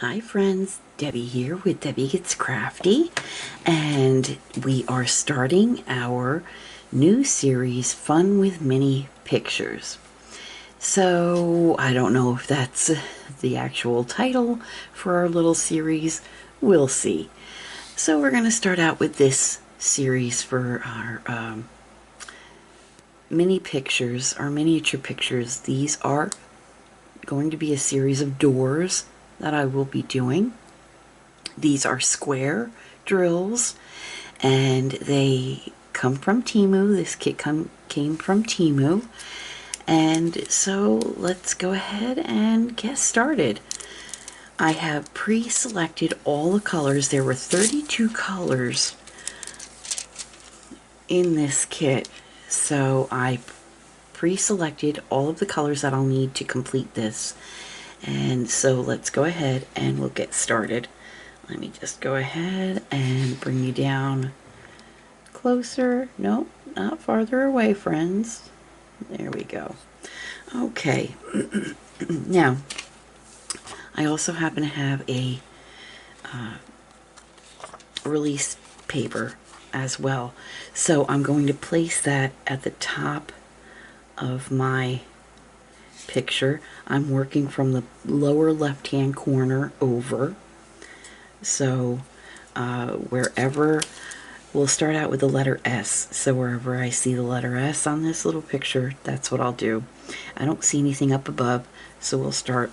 Hi friends, Debbie here with Debbie Gets Crafty, and we are starting our new series, Fun with Mini Pictures. So I don't know if that's the actual title for our little series. We'll see. So we're going to start out with this series for our mini pictures, our miniature pictures. These are going to be a series of doors that I will be doing. These are square drills, and they come from Temu. This kit came from Temu. And so let's go ahead and get started. I have pre-selected all the colors. There were 32 colors in this kit. So I pre-selected all of the colors that I'll need to complete this. And so let's go ahead and we'll get started. Let me just go ahead and bring you down closer. Nope, not farther away, friends. There we go. Okay. Now, I also happen to have a release paper as well. So I'm going to place that at the top of my picture. I'm working from the lower left-hand corner over. So wherever, we'll start out with the letter S. So wherever I see the letter S on this little picture, that's what I'll do. I don't see anything up above, so we'll start,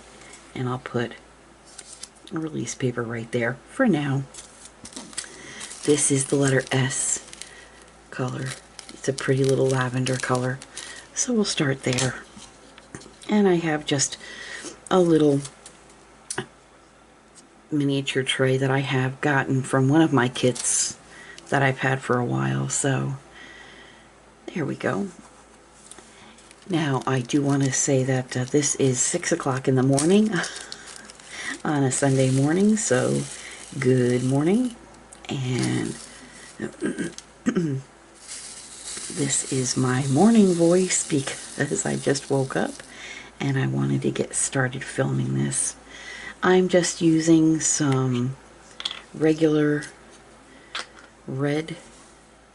and I'll put a release paper right there for now. This is the letter S color. It's a pretty little lavender color. So we'll start there. And I have just a little miniature tray that I have gotten from one of my kits that I've had for a while. So there we go. Now I do want to say that this is 6 o'clock in the morning on a Sunday morning, so good morning. And this is my morning voice because I just woke up and I wanted to get started filming this. I'm just using some regular red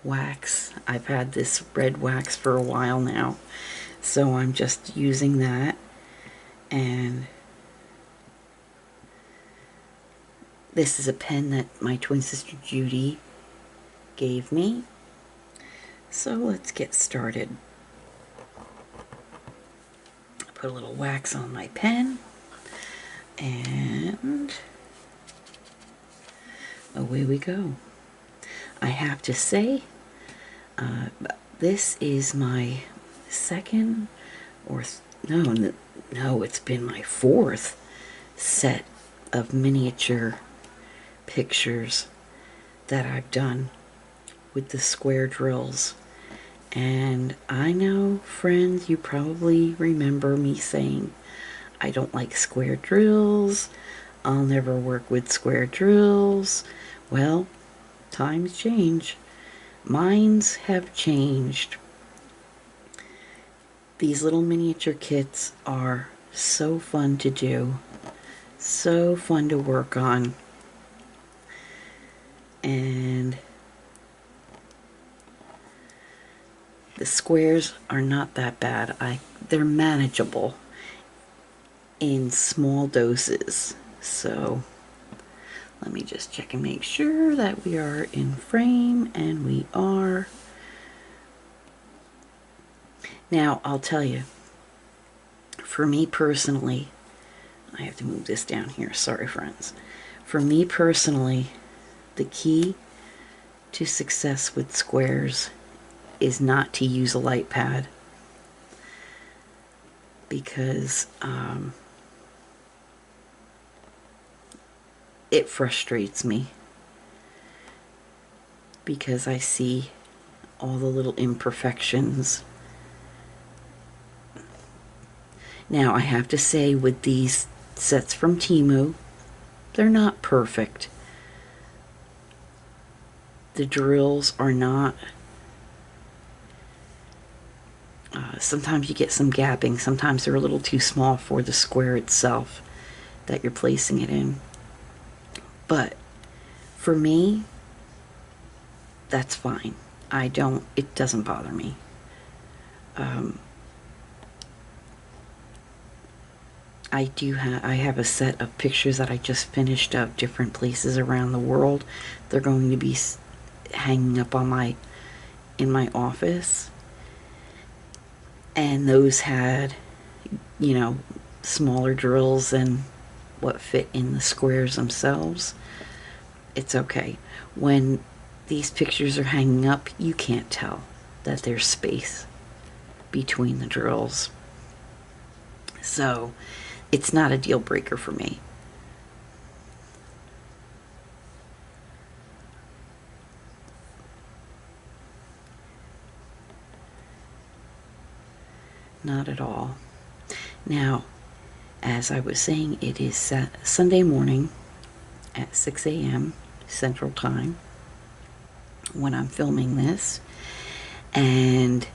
wax. I've had this red wax for a while now, so I'm just using that. And this is a pen that my twin sister Judy gave me. So let's get started. Put a little wax on my pen, and away we go. I have to say, this is my second or no, it's been my fourth set of miniature pictures that I've done with the square drills. And I know, friends, you probably remember me saying I don't like square drills. I'll never work with square drills. Well, times change. Mines have changed. These little miniature kits are so fun to do, so fun to work on. And the squares are not that bad. They're manageable in small doses. So let me just check and make sure that we are in frame, and we are. Now I'll tell you, for me personally, I have to move this down here, sorry friends. For me personally, the key to success with squares is not to use a light pad, because it frustrates me, because I see all the little imperfections. Now I have to say, with these sets from Temu, they're not perfect. The drills are not. Sometimes you get some gapping. Sometimes they're a little too small for the square itself that you're placing it in. But for me, that's fine. It doesn't bother me. I have a set of pictures that I just finished of different places around the world. They're going to be hanging up on in my office. And those had, you know, smaller drills than what fit in the squares themselves. It's okay. When these pictures are hanging up, you can't tell that there's space between the drills. So it's not a deal breaker for me. Not at all. Now, as I was saying, it is Sunday morning at 6 a.m. Central Time when I'm filming this. And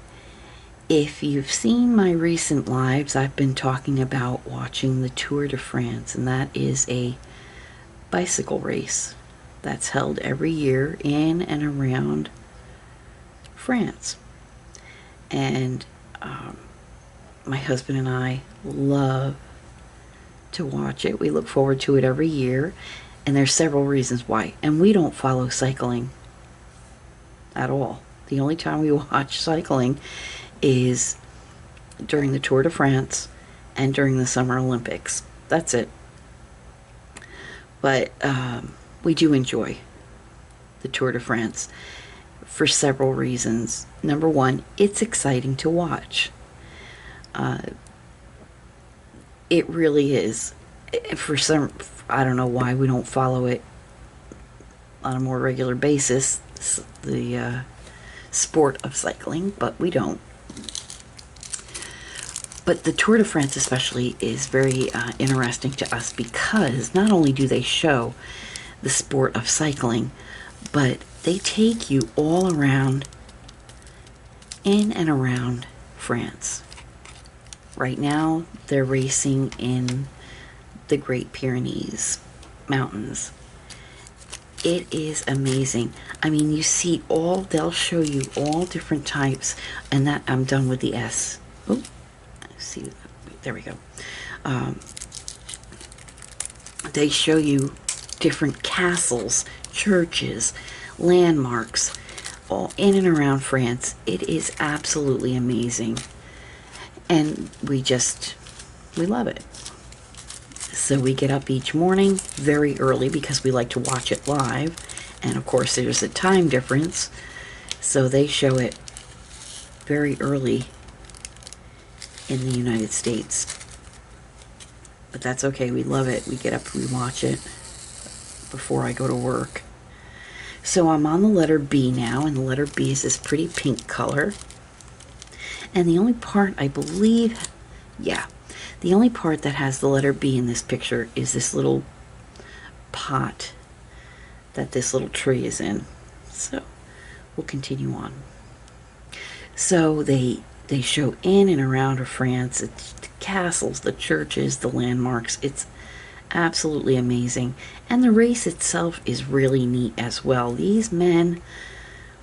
if you've seen my recent lives, I've been talking about watching the Tour de France, and that is a bicycle race that's held every year in and around France. And my husband and I love to watch it. We look forward to it every year, and there's several reasons why. And we don't follow cycling at all. The only time we watch cycling is during the Tour de France and during the Summer Olympics. That's it. But we do enjoy the Tour de France for several reasons. Number one, it's exciting to watch. It really is. I don't know why we don't follow it on a more regular basis, the sport of cycling, but we don't. But the Tour de France especially is very interesting to us because not only do they show the sport of cycling, but they take you all around, in and around France. Right now, they're racing in the Great Pyrenees Mountains. It is amazing. I mean, they'll show you all different types, and that I'm done with the S. Oh, see, there we go. They show you different castles, churches, landmarks, all in and around France. It is absolutely amazing. And we love it. So we get up each morning very early because we like to watch it live. And of course there's a time difference. So they show it very early in the United States. But that's okay, we love it. We get up, we watch it before I go to work. So I'm on the letter B now, and the letter B is this pretty pink color. And the only part the only part that has the letter B in this picture is this little pot that this little tree is in. So we'll continue on. So they show in and around France. It's the castles, the churches, the landmarks. It's absolutely amazing. And the race itself is really neat as well. These men,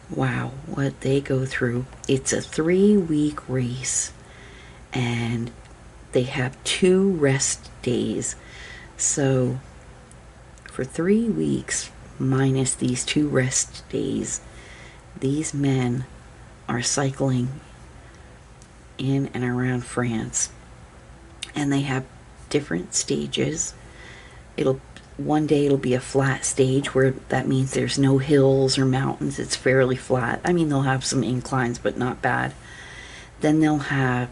wow, what they go through. It's a 3-week race, and they have 2 rest days. So for 3 weeks, minus these 2 rest days, these men are cycling in and around France. And they have different stages. One day it'll be a flat stage, where that means there's no hills or mountains. It's fairly flat. I mean, they'll have some inclines, but not bad. Then they'll have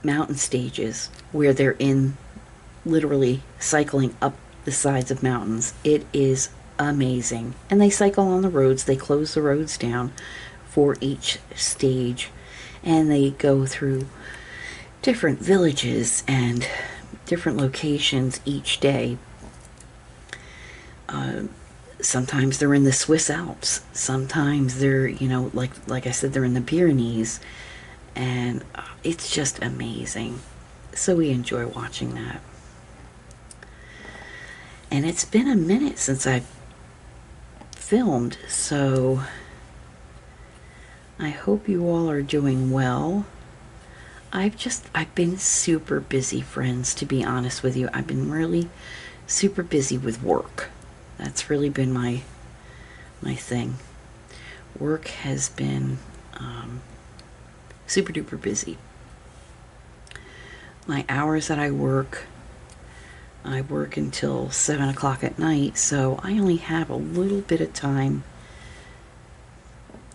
mountain stages where they're literally cycling up the sides of mountains. It is amazing. And they cycle on the roads. They close the roads down for each stage, and they go through different villages and different locations each day. Sometimes they're in the Swiss Alps. Sometimes they're, like I said, they're in the Pyrenees. And it's just amazing. So we enjoy watching that. And it's been a minute since I've filmed, so I hope you all are doing well. I've been super busy, friends, to be honest with you. I've been really super busy with work. That's really been my thing. Work has been super duper busy. My hours that I work until 7 o'clock at night, so I only have a little bit of time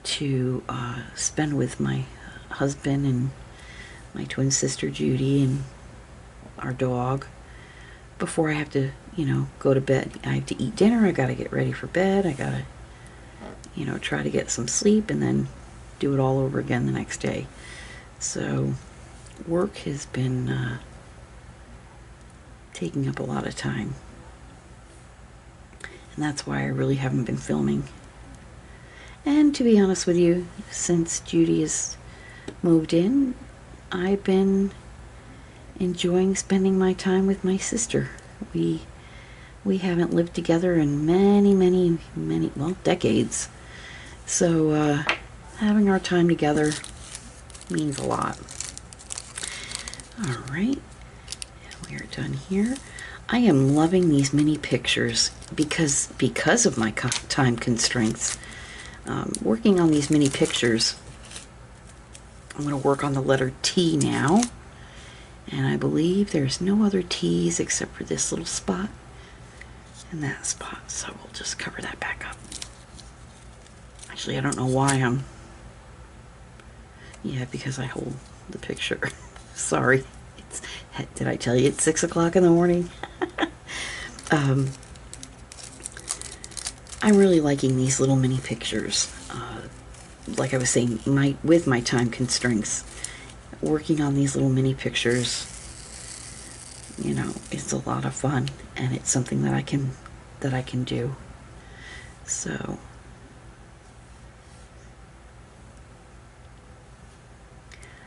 to spend with my husband and my twin sister Judy and our dog before I have to, go to bed. I have to eat dinner, I gotta get ready for bed, I gotta, try to get some sleep and then do it all over again the next day. So work has been taking up a lot of time. And that's why I really haven't been filming. And to be honest with you, since Judy has moved in, I've been enjoying spending my time with my sister. We haven't lived together in many, well, decades. So having our time together means a lot. All right, we are done here. I am loving these mini pictures because of my time constraints. Working on these mini pictures, I'm going to work on the letter T now, and I believe there's no other T's except for this little spot and that spot, so we'll just cover that back up. Actually, I don't know why because I hold the picture. Sorry. Did I tell you it's 6 o'clock in the morning? I'm really liking these little mini pictures. Like I was saying, with my time constraints, working on these little mini pictures, it's a lot of fun, and it's something that I can do. So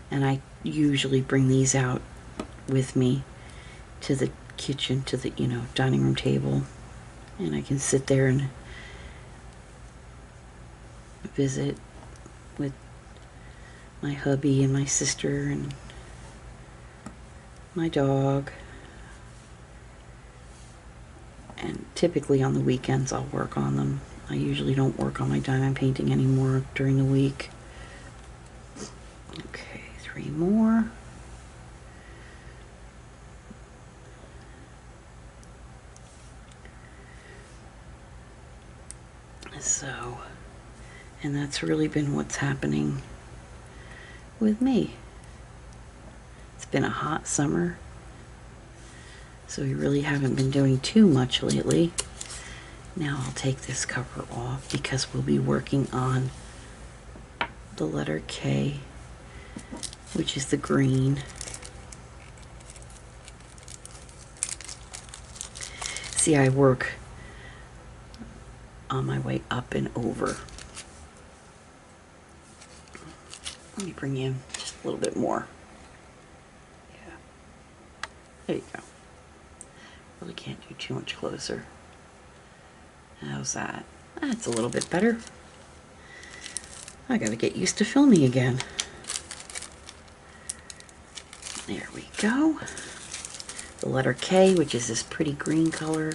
and I usually bring these out with me to the kitchen, to the dining room table, and I can sit there and visit with my hubby and my sister and my dog. And typically on the weekends I'll work on them. I usually don't work on my diamond painting anymore during the week. Okay, 3 more. So, and that's really been what's happening with me. It's been a hot summer, so we really haven't been doing too much lately. Now I'll take this cover off because we'll be working on the letter K, which is the green. See, I work on my way up and over. Let me bring in just a little bit more. Yeah. There you go. Really can't do too much closer. How's that? That's a little bit better. I gotta get used to filming again. There we go. The letter K, which is this pretty green color.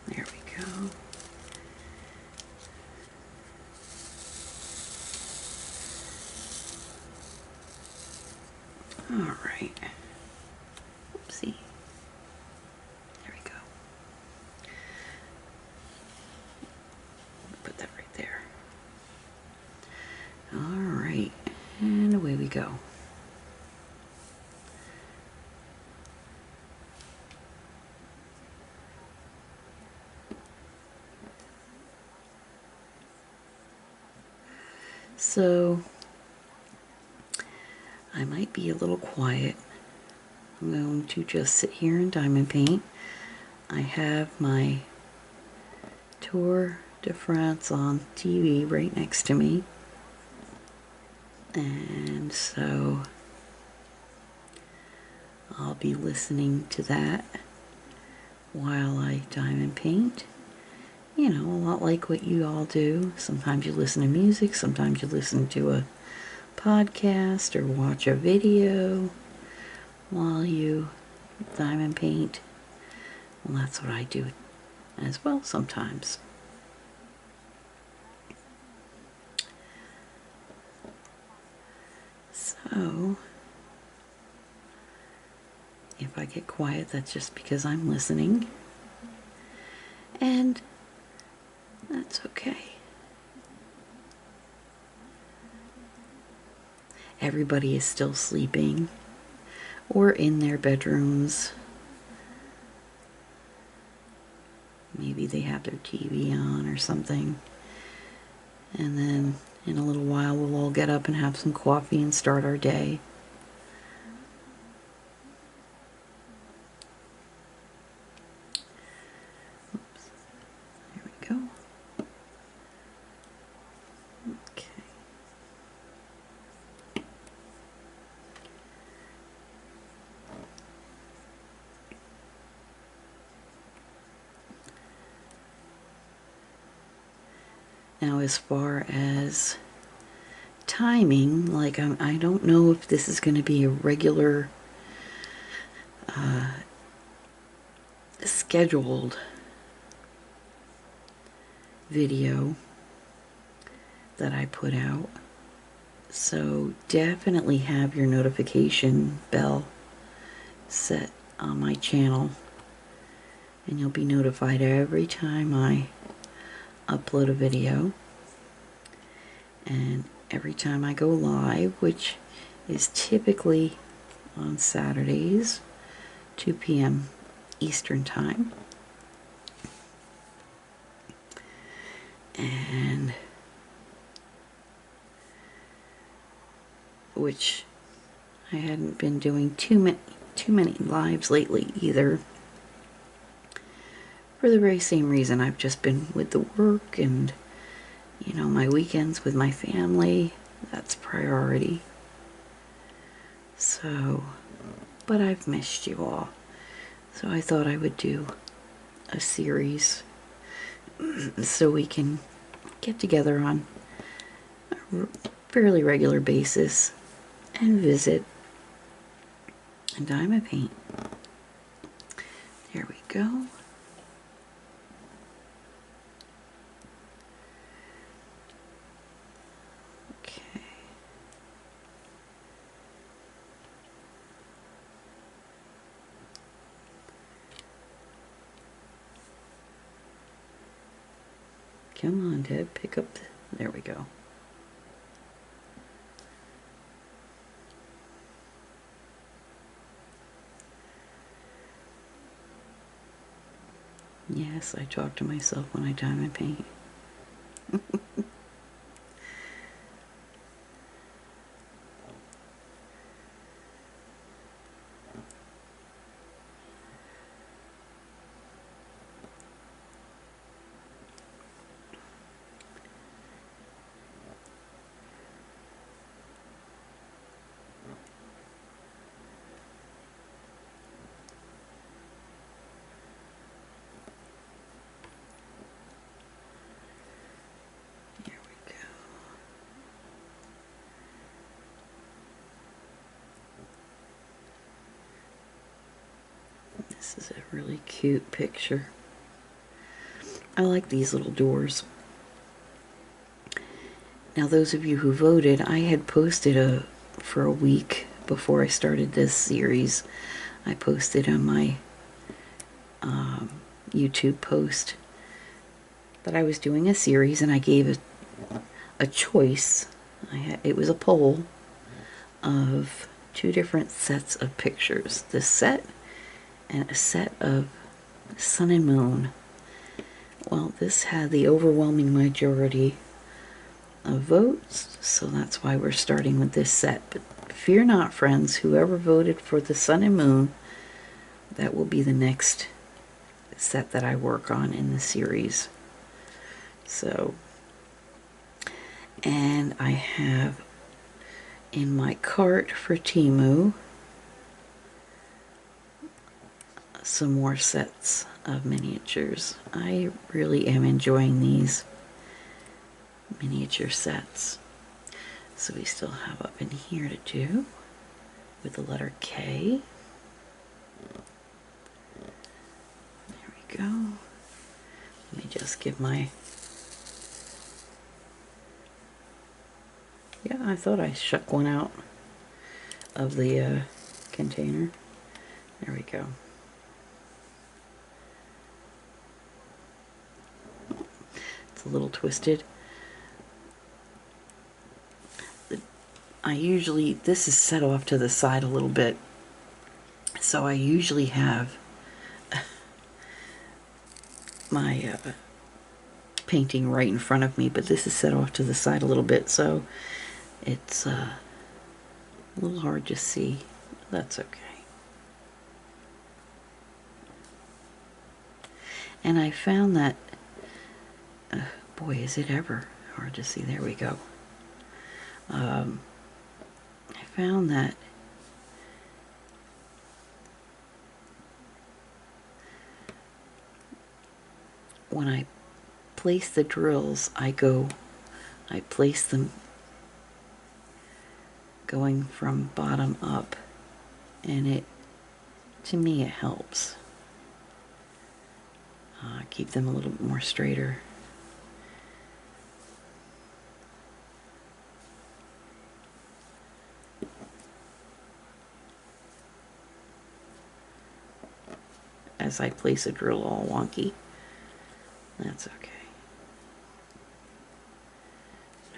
There we go. All right. Oopsie. There we go. Put that right there. All right. And away we go. So I might be a little quiet. I'm going to just sit here and diamond paint. I have my Tour de France on TV right next to me. And so I'll be listening to that while I diamond paint. You know, a lot like what you all do. Sometimes you listen to music, sometimes you listen to a podcast or watch a video while you diamond paint. Well, that's what I do as well sometimes. So, if I get quiet, that's just because I'm listening. And that's okay. Everybody is still sleeping or in their bedrooms. Maybe they have their TV on or something. And then in a little while we'll all get up and have some coffee and start our day. Oops. There we go. Okay. Now, as far as timing, like I don't know if this is going to be a regular scheduled video that I put out. So definitely have your notification bell set on my channel, and you'll be notified every time I upload a video and every time I go live, which is typically on Saturdays, 2 p.m. Eastern Time. And which I hadn't been doing too many lives lately either, for the very same reason. I've just been with the work and, you know, my weekends with my family. That's priority. So, but I've missed you all. So I thought I would do a series so we can get together on a fairly regular basis and visit and diamond paint. There we go. Okay. Come on, Deb, pick up there we go. Yes, I talk to myself when I diamond paint. This is a really cute picture. I like these little doors. Now, those of you who voted, I had posted for a week before I started this series. I posted on my YouTube post that I was doing a series, and I gave a choice. It was a poll of 2 different sets of pictures. This set and a set of sun and moon. Well, this had the overwhelming majority of votes, so that's why we're starting with this set. But fear not, friends, whoever voted for the sun and moon, that will be the next set that I work on in the series. So, and I have in my cart for Temu some more sets of miniatures. I really am enjoying these miniature sets. So we still have up in here to do with the letter K. There we go. Let me just give my... Yeah, I thought I shook one out of the container. There we go. It's a little twisted. I usually, this is set off to the side a little bit, so I usually have my painting right in front of me, but this is set off to the side a little bit, so it's a little hard to see. That's okay. And I found that, boy, is it ever hard to see. There we go. I found that when I place the drills, I place them going from bottom up, and to me it helps keep them a little bit more straighter. As I place a drill all wonky, that's okay.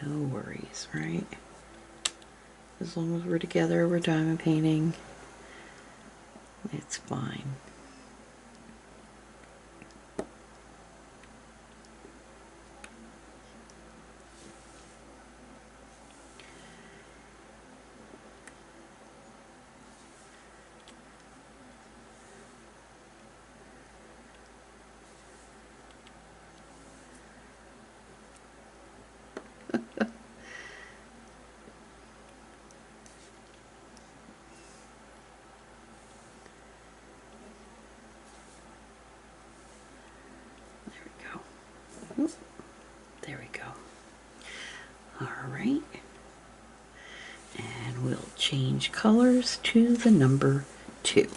No worries, right? As long as we're together, we're diamond painting, it's fine. There we go. All right. And we'll change colors to the number 2.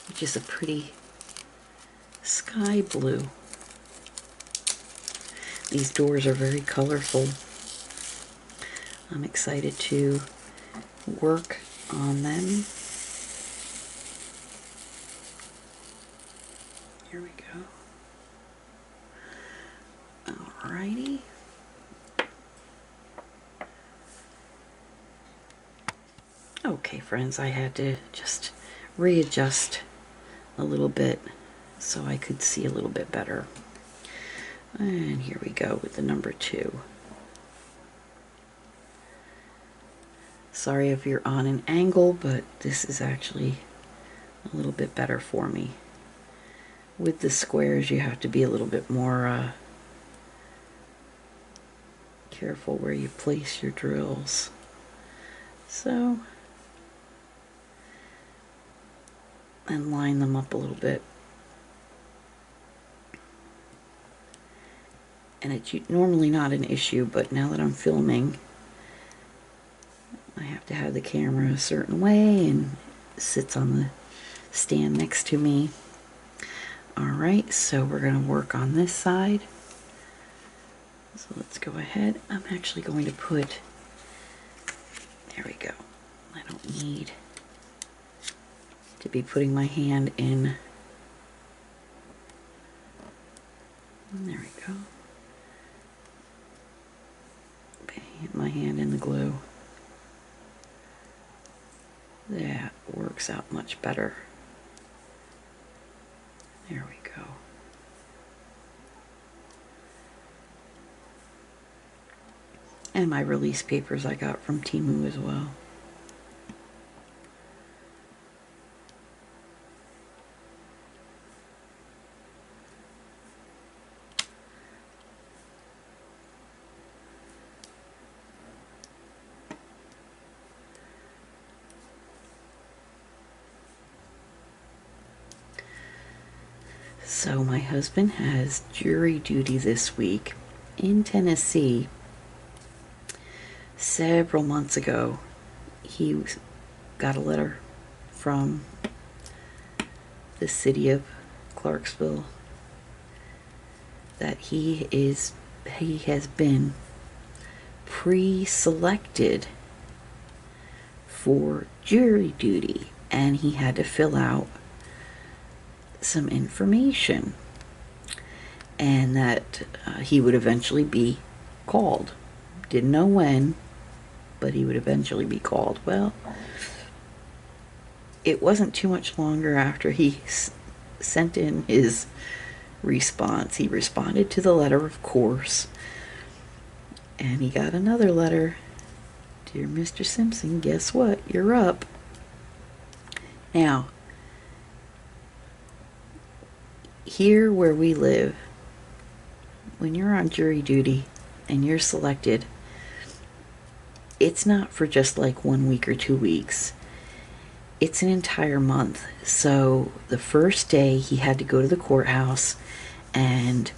Which is a pretty sky blue. These doors are very colorful. I'm excited to work on them. Here we go. Alrighty. Okay, friends, I had to just readjust a little bit so I could see a little bit better. And here we go with the number 2. Sorry if you're on an angle, but this is actually a little bit better for me. With the squares, you have to be a little bit more careful where you place your drills. So, and line them up a little bit. And it's normally not an issue, but now that I'm filming, I have to have the camera a certain way, and it sits on the stand next to me. Alright, so we're going to work on this side. So let's go ahead. I'm actually going to put, there we go. I don't need to be putting my hand in. And there we go. Hit my hand in the glue. That works out much better. There we go. And my release papers I got from Temu as well. So my husband has jury duty this week in Tennessee. Several months ago, he got a letter from the city of Clarksville that he has been pre-selected for jury duty, and he had to fill out some information, and that he would eventually be called. Didn't know when, but he would eventually be called. Well, it wasn't too much longer after he sent in his response. He responded to the letter, of course, and he got another letter. Dear Mr. Simpson, guess what? You're up. Now, here where we live, when you're on jury duty and you're selected, it's not for just like 1 week or 2 weeks. It's an entire month. So the first day he had to go to the courthouse and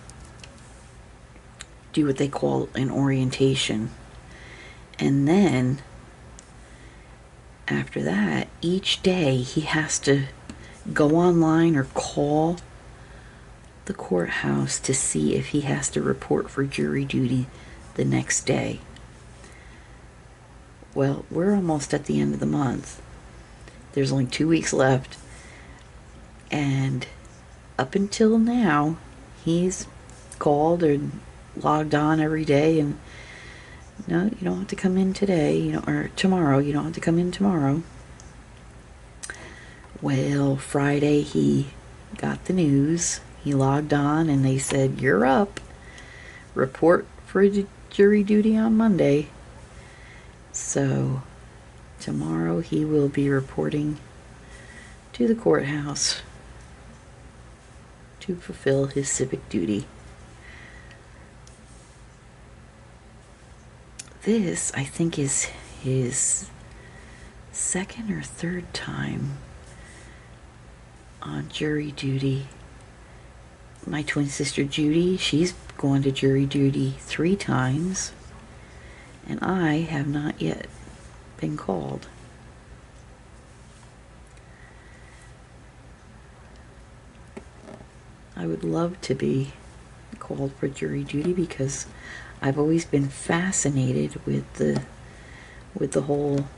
do what they call an orientation. And then after that, each day he has to go online or call the courthouse to see if he has to report for jury duty the next day. Well, we're almost at the end of the month. There's only 2 weeks left, and up until now, he's called and logged on every day, and no, you don't have to come in today, or tomorrow. You don't have to come in tomorrow. Well, Friday he got the news. He logged on and they said, "You're up. Report for jury duty on Monday." So tomorrow he will be reporting to the courthouse to fulfill his civic duty. This, I think, is his second or third time on jury duty. My twin sister Judy, she's gone to jury duty 3 times, and I have not yet been called. I would love to be called for jury duty because I've always been fascinated with the whole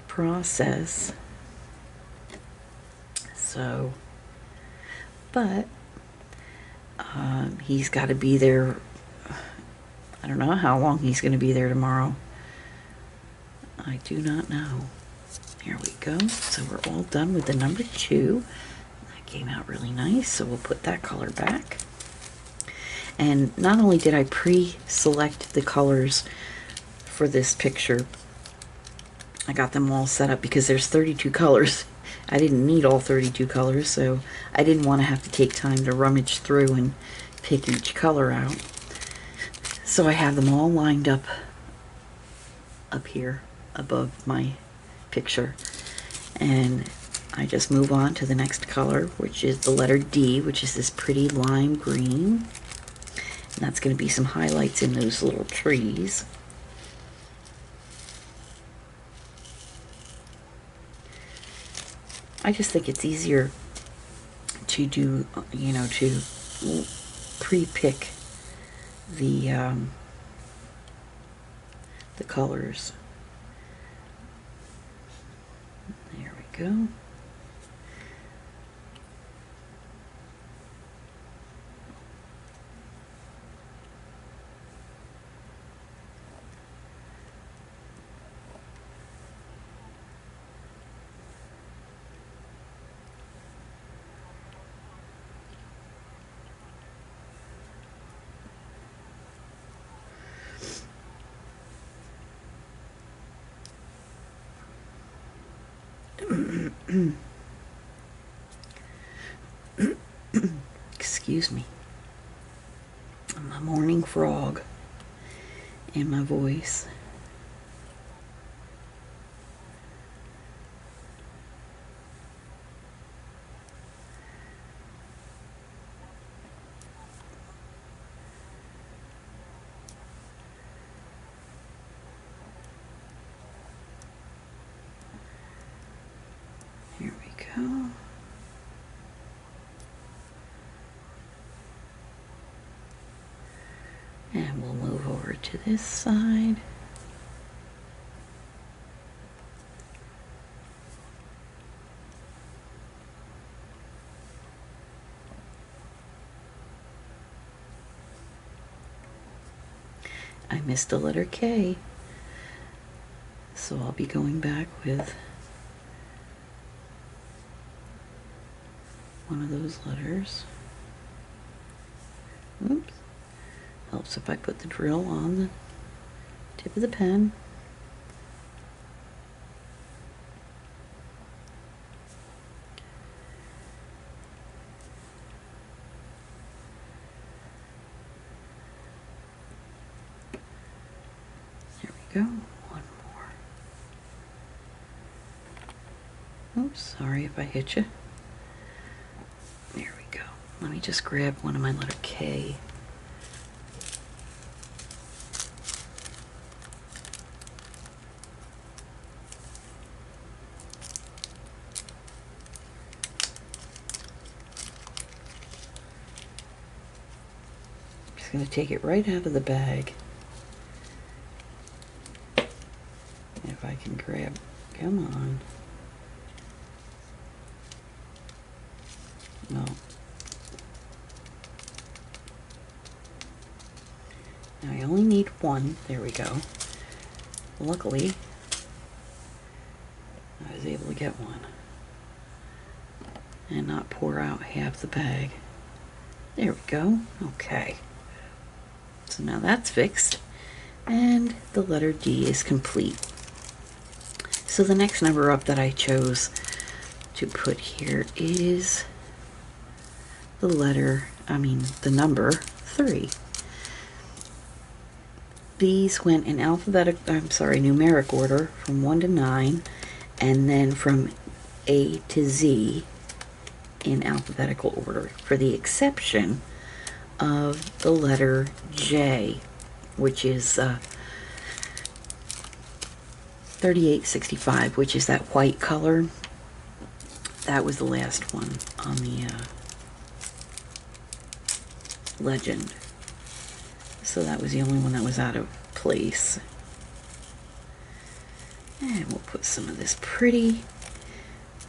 process. So, but he's got to be there. I don't know how long he's going to be there tomorrow. I do not know. Here we go. So we're all done with the number 2. That came out really nice, so we'll put that color back. And not only did I pre-select the colors for this picture, I got them all set up because there's 32 colors. I didn't need all 32 colors, so I didn't want to have to take time to rummage through and pick each color out. So I have them all lined up here above my picture. And I just move on to the next color, which is the letter D, which is this pretty lime green. And that's going to be some highlights in those little trees. I just think it's easier to do, to pre-pick the colors. There we go. Excuse me. I'm a morning frog in my voice. go. And we'll move over to this side. I missed the letter K, so I'll be going back with one of those letters. Oops. Helps if I put the drill on the tip of the pen. There we go. One more. Oops, sorry if I hit you. There we go. Let me just grab one of my letter K. Just going to take it right out of the bag. If I can grab, come on. No. Now I only need one. There we go. Luckily, I was able to get one and not pour out half the bag. There we go. Okay. So now that's fixed, and the letter D is complete. So the next number up that I chose to put here is the number 3. These went in numeric order from 1 to 9, and then from A to Z in alphabetical order, for the exception of the letter J, which is 3865, which is that white color. That was the last one on the legend. So that was the only one that was out of place. And we'll put some of this pretty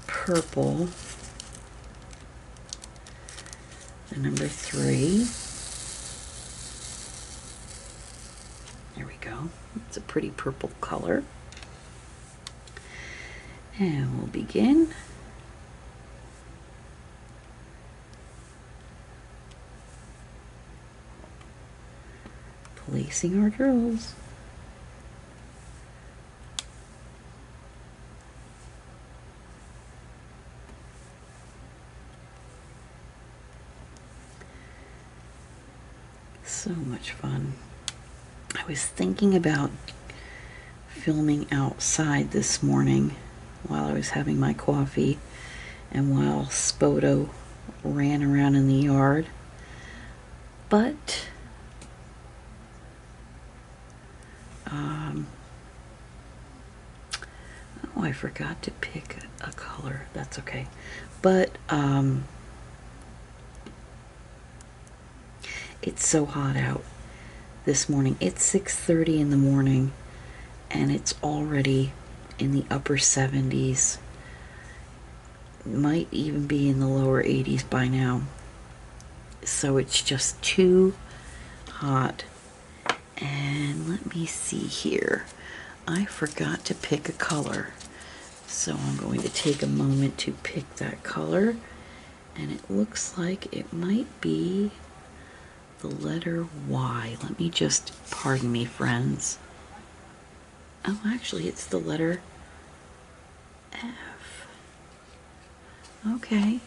purple, the number 3. There we go. It's a pretty purple color. And we'll begin. Placing our drills. So much fun. I was thinking about filming outside this morning while I was having my coffee and while Spoto ran around in the yard, but oh, I forgot to pick a color. That's okay. But it's so hot out this morning. It's 6:30 in the morning and it's already in the upper 70s. Might even be in the lower 80s by now. So it's just too hot. And let me see here. I forgot to pick a color. So I'm going to take a moment to pick that color. And it looks like it might be the letter Y. Let me just, pardon me, friends. Oh, actually, it's the letter F. Okay.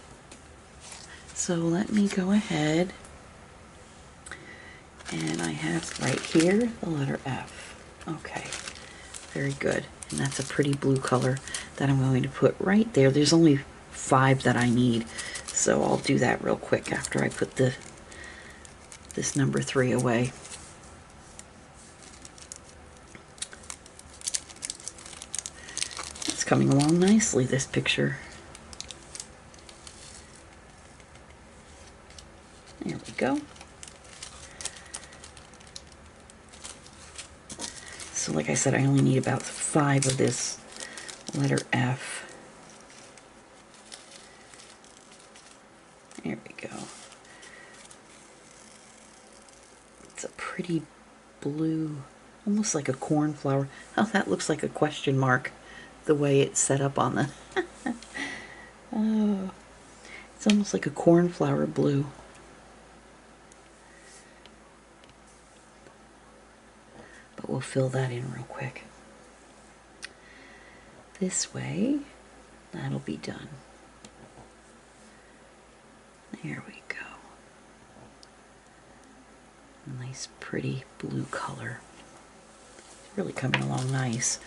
So let me go ahead. And I have right here the letter F. Okay. Very good. And that's a pretty blue color that I'm going to put right there. There's only 5 that I need. So I'll do that real quick after I put this number 3 away. It's coming along nicely, this picture. There we go. So like I said, I only need about 5 of this letter F. There we go. It's a pretty blue, almost like a cornflower. Oh, that looks like a question mark, the way it's set up on the... Oh, it's almost like a cornflower blue. But we'll fill that in real quick. This way, that'll be done. There we go. A nice pretty blue color. It's really coming along nice.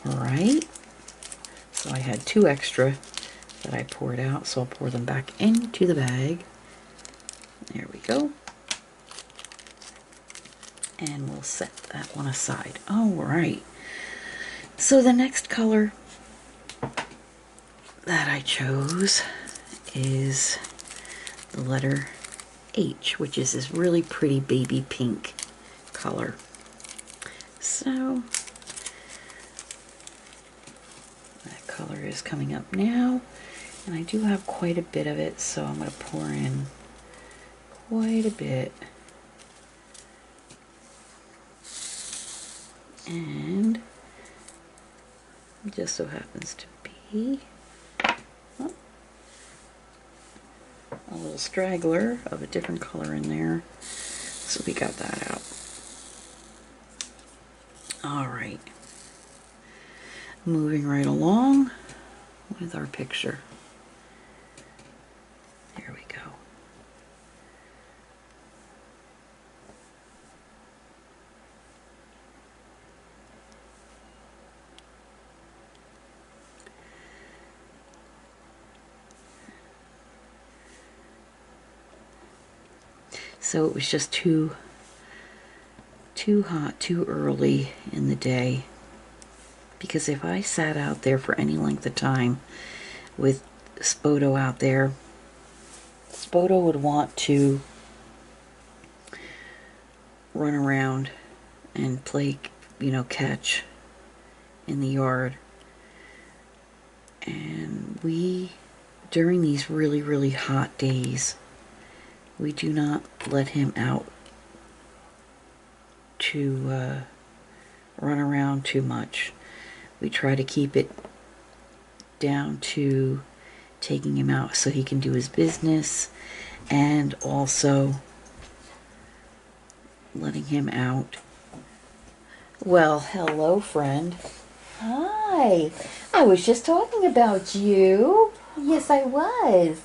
Alright, so I had 2 extra that I poured out, so I'll pour them back into the bag. There we go. And we'll set that one aside. Alright, so the next color that I chose is the letter H, which is this really pretty baby pink color. So that color is coming up now, and I do have quite a bit of it, so I'm going to pour in quite a bit. And it just so happens to be a little straggler of a different color in there, so we got that out. Alright, moving right along with our picture. There we go. So it was just too hot, too early in the day. Because if I sat out there for any length of time with Spoto out there, Spoto would want to run around and play, catch in the yard. And we, during these really, really hot days, we do not let him out to run around too much. We try to keep it down to taking him out so he can do his business, and also letting him out. Well, hello, friend. Hi. I was just talking about you. Yes, I was.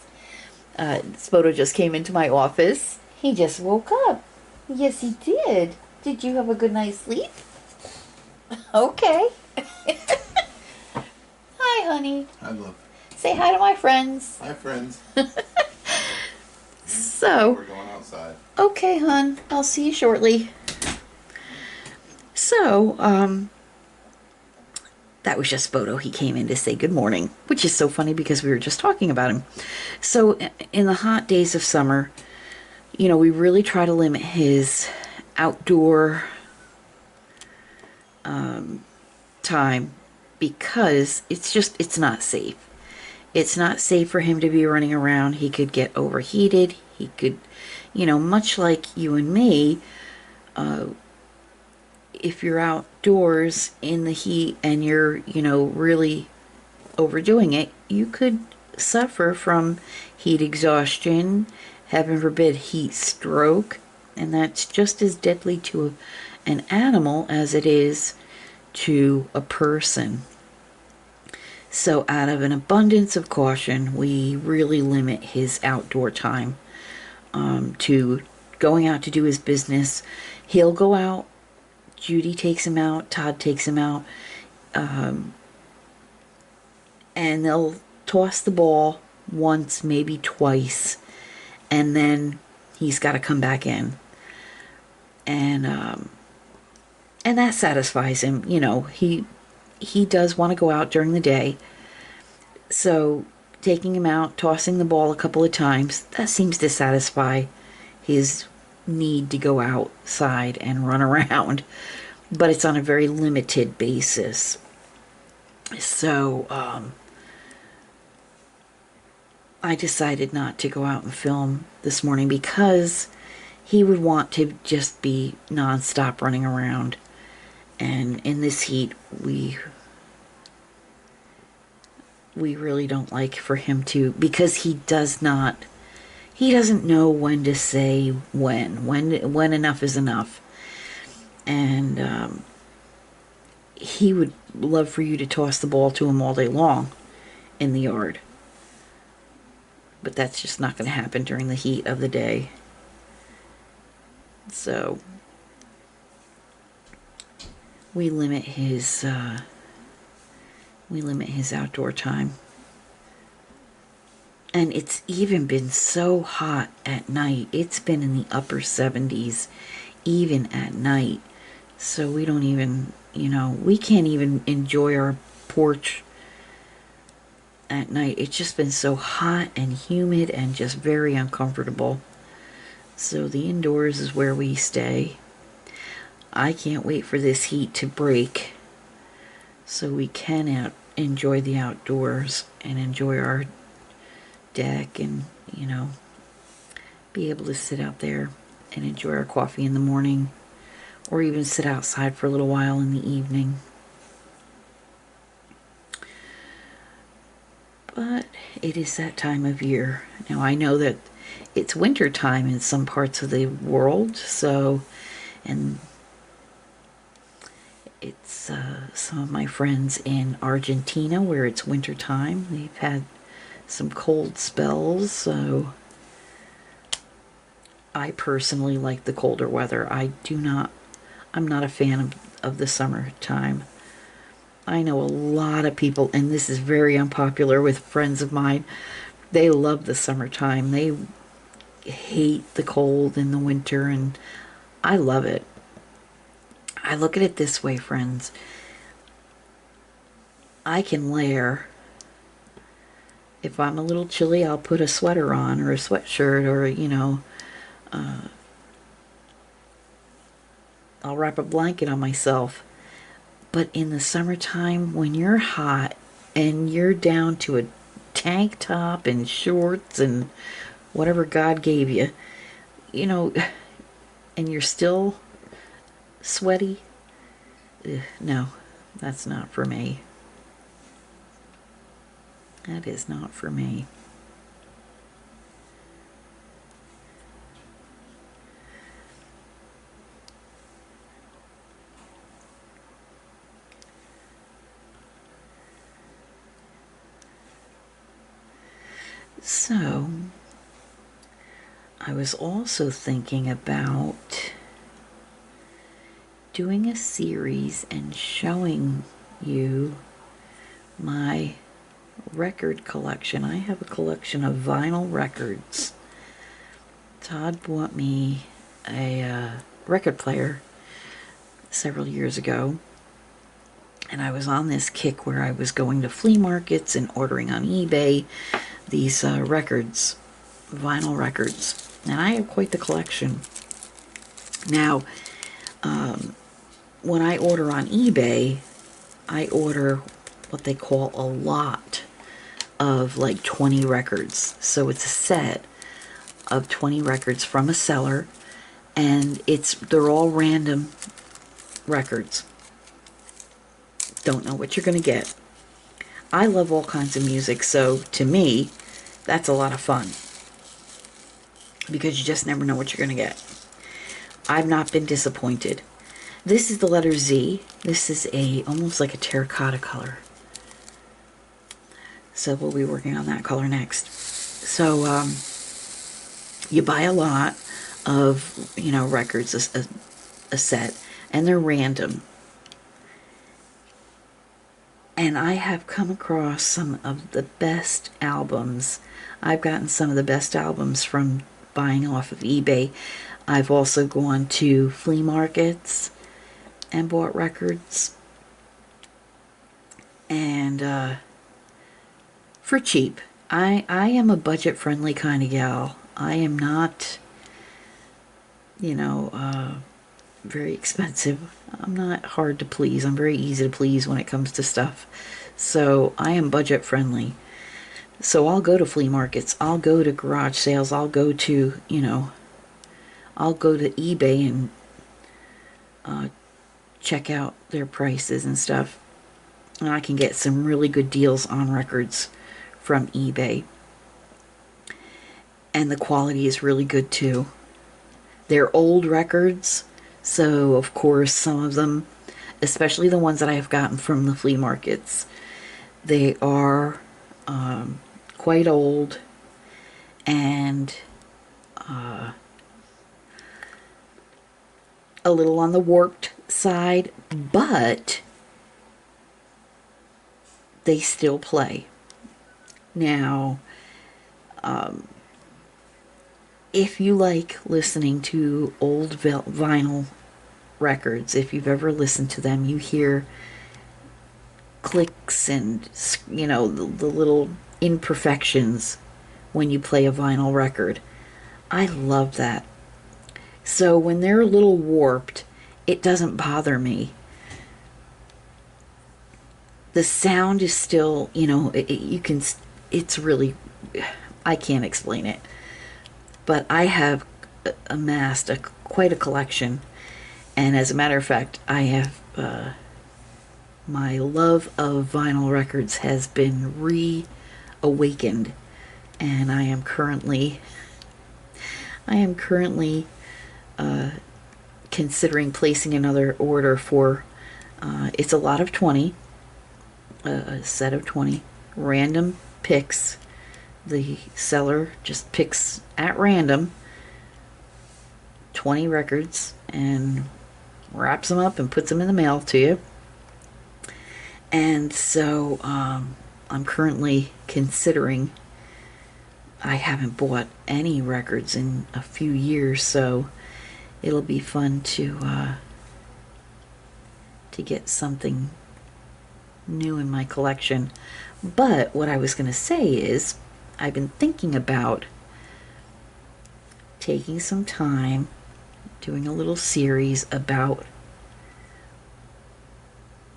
Spoto just came into my office. He just woke up. Yes, he did. Did you have a good night's sleep? Okay. Hi, honey. Hi, love. Say hi to my friends. Hi, friends. So, We're going outside. okay, hon. I'll see you shortly. So, that was just Spoto. He came in to say good morning, which is so funny because we were just talking about him. So, in the hot days of summer, we really try to limit his outdoor time, because it's not safe. It's not safe for him to be running around. He could get overheated. He could, much like you and me, if you're outdoors in the heat and you're, really overdoing it, you could suffer from heat exhaustion, heaven forbid heat stroke, and that's just as deadly to an animal as it is to a person. So out of an abundance of caution, we really limit his outdoor time to going out to do his business. He'll go out, Judy takes him out, Todd takes him out, and they'll toss the ball once, maybe twice, and then he's got to come back in. And that satisfies him. He does want to go out during the day. So taking him out, tossing the ball a couple of times, that seems to satisfy his need to go outside and run around, but it's on a very limited basis. So I decided not to go out and film this morning because he would want to just be nonstop running around. And in this heat, we really don't like for him to, because he doesn't know when to say when enough is enough. And he would love for you to toss the ball to him all day long in the yard. But that's just not going to happen during the heat of the day. So we limit his outdoor time. And it's even been so hot at night. It's been in the upper 70s even at night. So we don't even, we can't even enjoy our porch at night. It's just been so hot and humid and just very uncomfortable. So the indoors is where we stay. I can't wait for this heat to break so we can enjoy the outdoors and enjoy our deck and, be able to sit out there and enjoy our coffee in the morning, or even sit outside for a little while in the evening. But it is that time of year. Now I know that it's winter time in some parts of the world, and it's some of my friends in Argentina where it's winter time. They've had some cold spells, so I personally like the colder weather. I'm not a fan of the summertime. I know a lot of people, and this is very unpopular with friends of mine, they love the summertime. They hate the cold in the winter, and I love it. I look at it this way, friends. I can layer. If I'm a little chilly, I'll put a sweater on or a sweatshirt, or, I'll wrap a blanket on myself. But in the summertime, when you're hot and you're down to a tank top and shorts and whatever God gave you, and you're still sweaty, no, that's not for me. That is not for me. So, I was also thinking about doing a series and showing you my record collection. I have a collection of vinyl records. Todd bought me a record player several years ago, and I was on this kick where I was going to flea markets and ordering on eBay these records, vinyl records, and I have quite the collection. Now, when I order on eBay, I order what they call a lot of like 20 records. So it's a set of 20 records from a seller, and they're all random records. Don't know what you're going to get. I love all kinds of music, so to me, that's a lot of fun, because you just never know what you're going to get. I've not been disappointed. This is the letter Z. This is almost like a terracotta color. So we'll be working on that color next. So you buy a lot of, records, a set, and they're random. And I have come across some of the best albums. I've gotten some of the best albums from buying off of eBay. I've also gone to flea markets and bought records. And for cheap. I am a budget-friendly kind of gal. I am not you know, very expensive. I'm not hard to please. I'm very easy to please when it comes to stuff. So I am budget friendly. So I'll go to flea markets. I'll go to garage sales. I'll go to, I'll go to eBay and check out their prices and stuff. And I can get some really good deals on records from eBay. And the quality is really good too. They're old records, so of course some of them, especially the ones that I've gotten from the flea markets, they are quite old and a little on the warped side, but they still play. Now, if you like listening to old vinyl records, if you've ever listened to them, you hear clicks and, the little imperfections when you play a vinyl record. I love that. So when they're a little warped, it doesn't bother me. The sound is still, you can, it's really, I can't explain it. But I have amassed quite a collection. And as a matter of fact, I have, my love of vinyl records has been reawakened. And I am currently considering placing another order for, it's a lot of 20, a set of 20 random picks. The seller just picks at random 20 records and wraps them up and puts them in the mail to you. And so I'm currently considering, I haven't bought any records in a few years, so it'll be fun to get something new in my collection. But what I was going to say is, I've been thinking about taking some time doing a little series about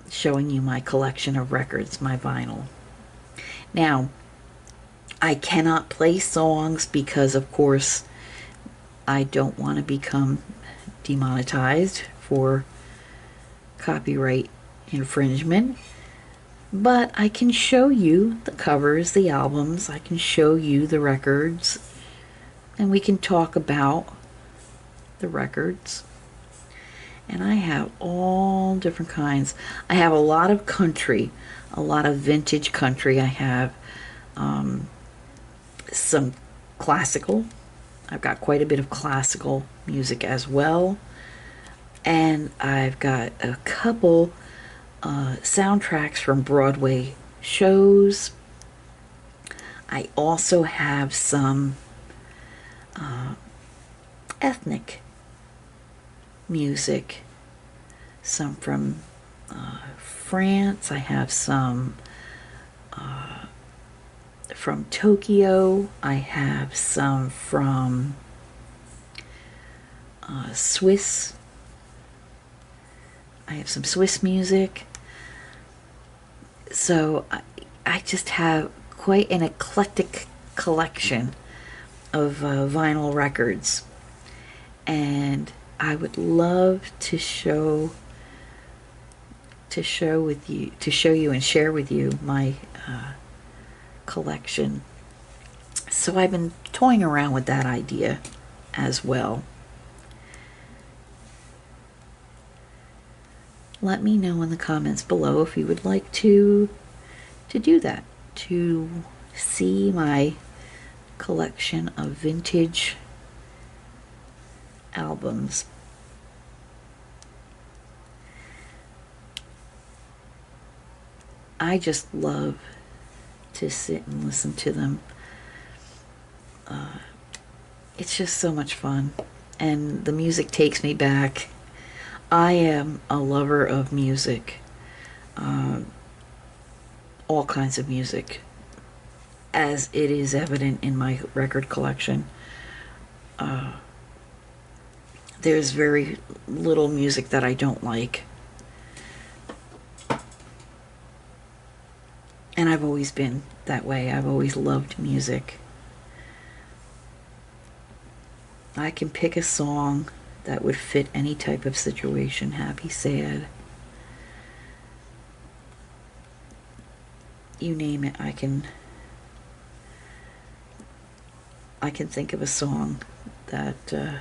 showing you my collection of records, my vinyl. Now, I cannot play songs because, of course, I don't want to become demonetized for copyright infringement. But I can show you the covers, the albums, I can show you the records, and we can talk about the records. And I have all different kinds. I have a lot of country, a lot of vintage country. I have some classical. I've got quite a bit of classical music as well. And I've got a couple soundtracks from Broadway shows. I also have some ethnic music, some from France. I have some from Tokyo. I have some from Swiss. I have some Swiss music. So I just have quite an eclectic collection of vinyl records, and I would love to show you and share with you my collection. So I've been toying around with that idea as well. Let me know in the comments below if you would like to do that, to see my collection of vintage albums. I just love to sit and listen to them. It's just so much fun, and the music takes me back. I am a lover of music, all kinds of music, as it is evident in my record collection. there's very little music that I don't like. And I've always been that way. I've always loved music. I can pick a song that would fit any type of situation, happy, sad. You name it, I can think of a song that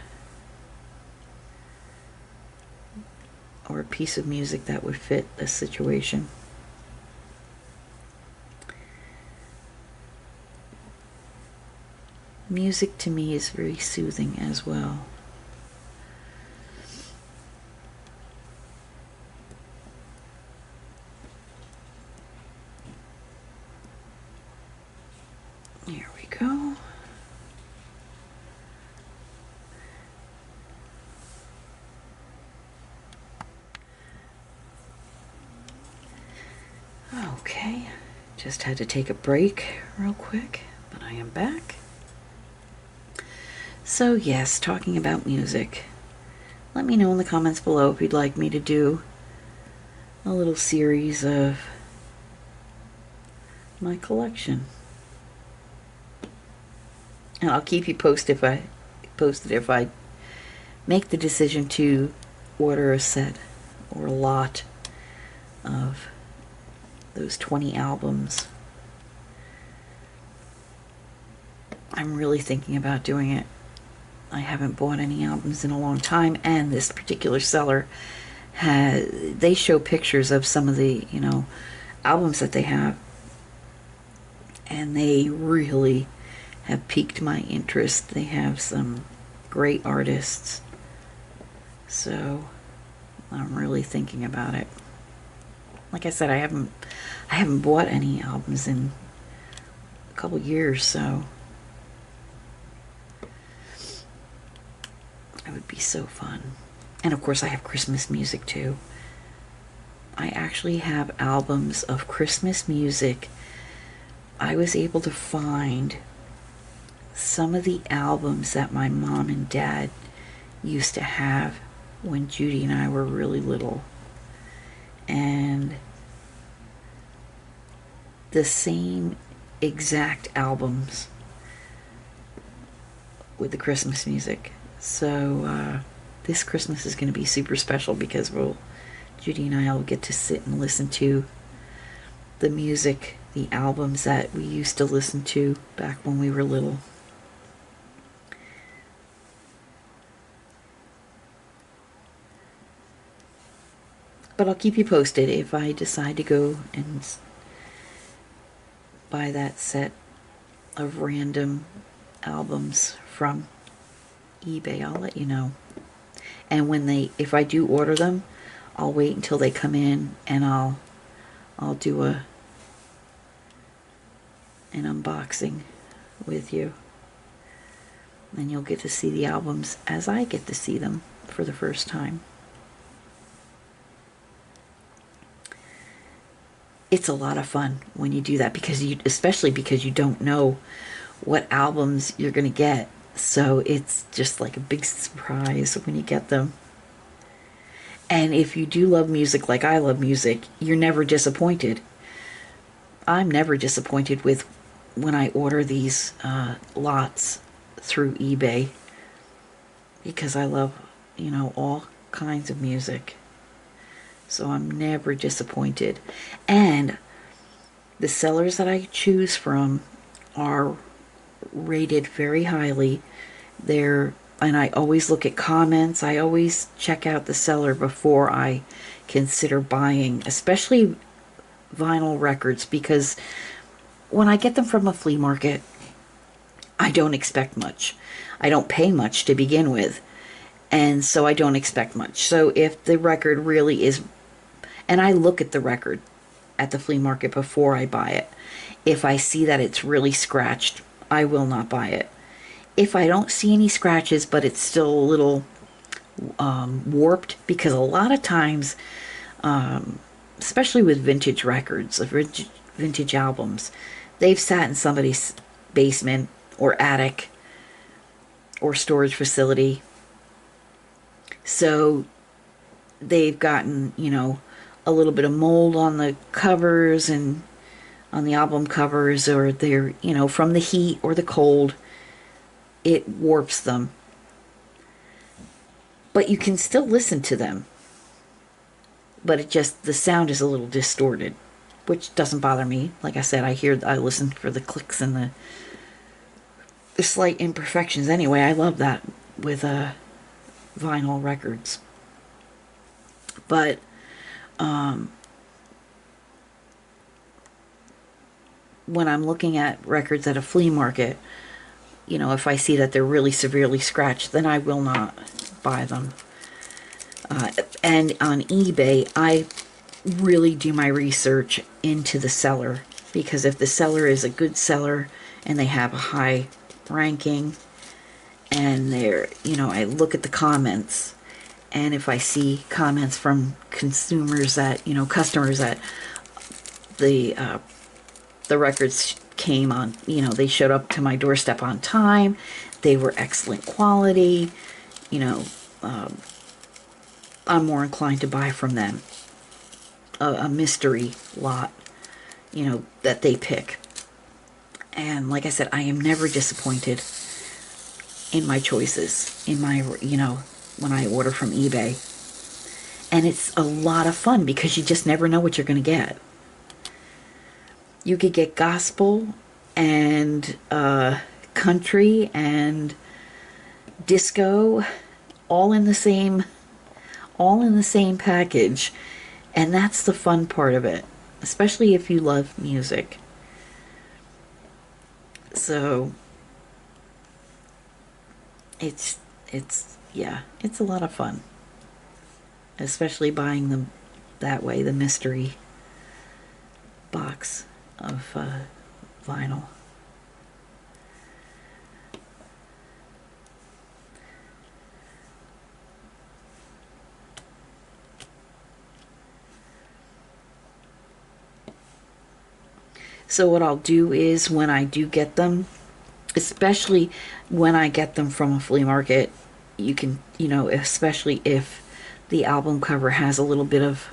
or a piece of music that would fit a situation. Music to me is very soothing as well. Here we go. Okay, just had to take a break real quick, but I am back. So yes, talking about music. Let me know in the comments below if you'd like me to do a little series of my collection. And I'll keep you posted if I make the decision to order a set or a lot of those 20 albums. I'm really thinking about doing it. I haven't bought any albums in a long time, and this particular seller they show pictures of some of the, albums that they have, and they really have piqued my interest. They have some great artists, so I'm really thinking about it. Like I said, I haven't bought any albums in a couple years, so it would be so fun. And of course I have Christmas music too. I actually have albums of Christmas music. I was able to find some of the albums that my mom and dad used to have when Judy and I were really little. And the same exact albums with the Christmas music. So this Christmas is going to be super special because Judy and I will get to sit and listen to the music, the albums that we used to listen to back when we were little. But I'll keep you posted if I decide to go and buy that set of random albums from eBay. I'll let you know. And if I do order them, I'll wait until they come in and I'll do an unboxing with you. And you'll get to see the albums as I get to see them for the first time. It's a lot of fun when you do that, especially because you don't know what albums you're going to get. So it's just like a big surprise when you get them. And if you do love music like I love music, you're never disappointed. I'm never disappointed with when I order these lots through eBay, because I love, all kinds of music. So I'm never disappointed. And the sellers that I choose from are rated very highly. And I always look at comments. I always check out the seller before I consider buying, especially vinyl records, because when I get them from a flea market, I don't expect much. I don't pay much to begin with, and so I don't expect much. So if the record really is, and I look at the record at the flea market before I buy it. If I see that it's really scratched, I will not buy it. If I don't see any scratches, but it's still a little warped, because a lot of times, especially with vintage records, vintage albums, they've sat in somebody's basement or attic or storage facility So they've gotten, you know, a little bit of mold on the covers and on the album covers, or they're, you know, from the heat or the cold, it warps them. But you can still listen to them. But it just, the sound is a little distorted, which doesn't bother me. Like I said, I listen for the clicks and the slight imperfections anyway. I love that with vinyl records. But when I'm looking at records at a flea market, you know, if I see that they're really severely scratched, then I will not buy them. And on eBay, I really do my research into the seller, because if the seller is a good seller and they have a high ranking, and they're, you know, I look at the comments, and if I see comments from consumers that, you know, customers that the records came on, you know, they showed up to my doorstep on time, they were excellent quality, you know, I'm more inclined to buy from them a mystery lot, you know, that they pick. And like I said, I am never disappointed in my choices, in my, you know, when I order from eBay. And it's a lot of fun because you just never know what you're going to get. You could get gospel and country and disco all in the same package, and that's the fun part of it, especially if you love music. So it's yeah, it's a lot of fun, especially buying them that way, the mystery box of vinyl. So what I'll do is, when I do get them, especially when I get them from a flea market, you can, you know, especially if the album cover has a little bit of,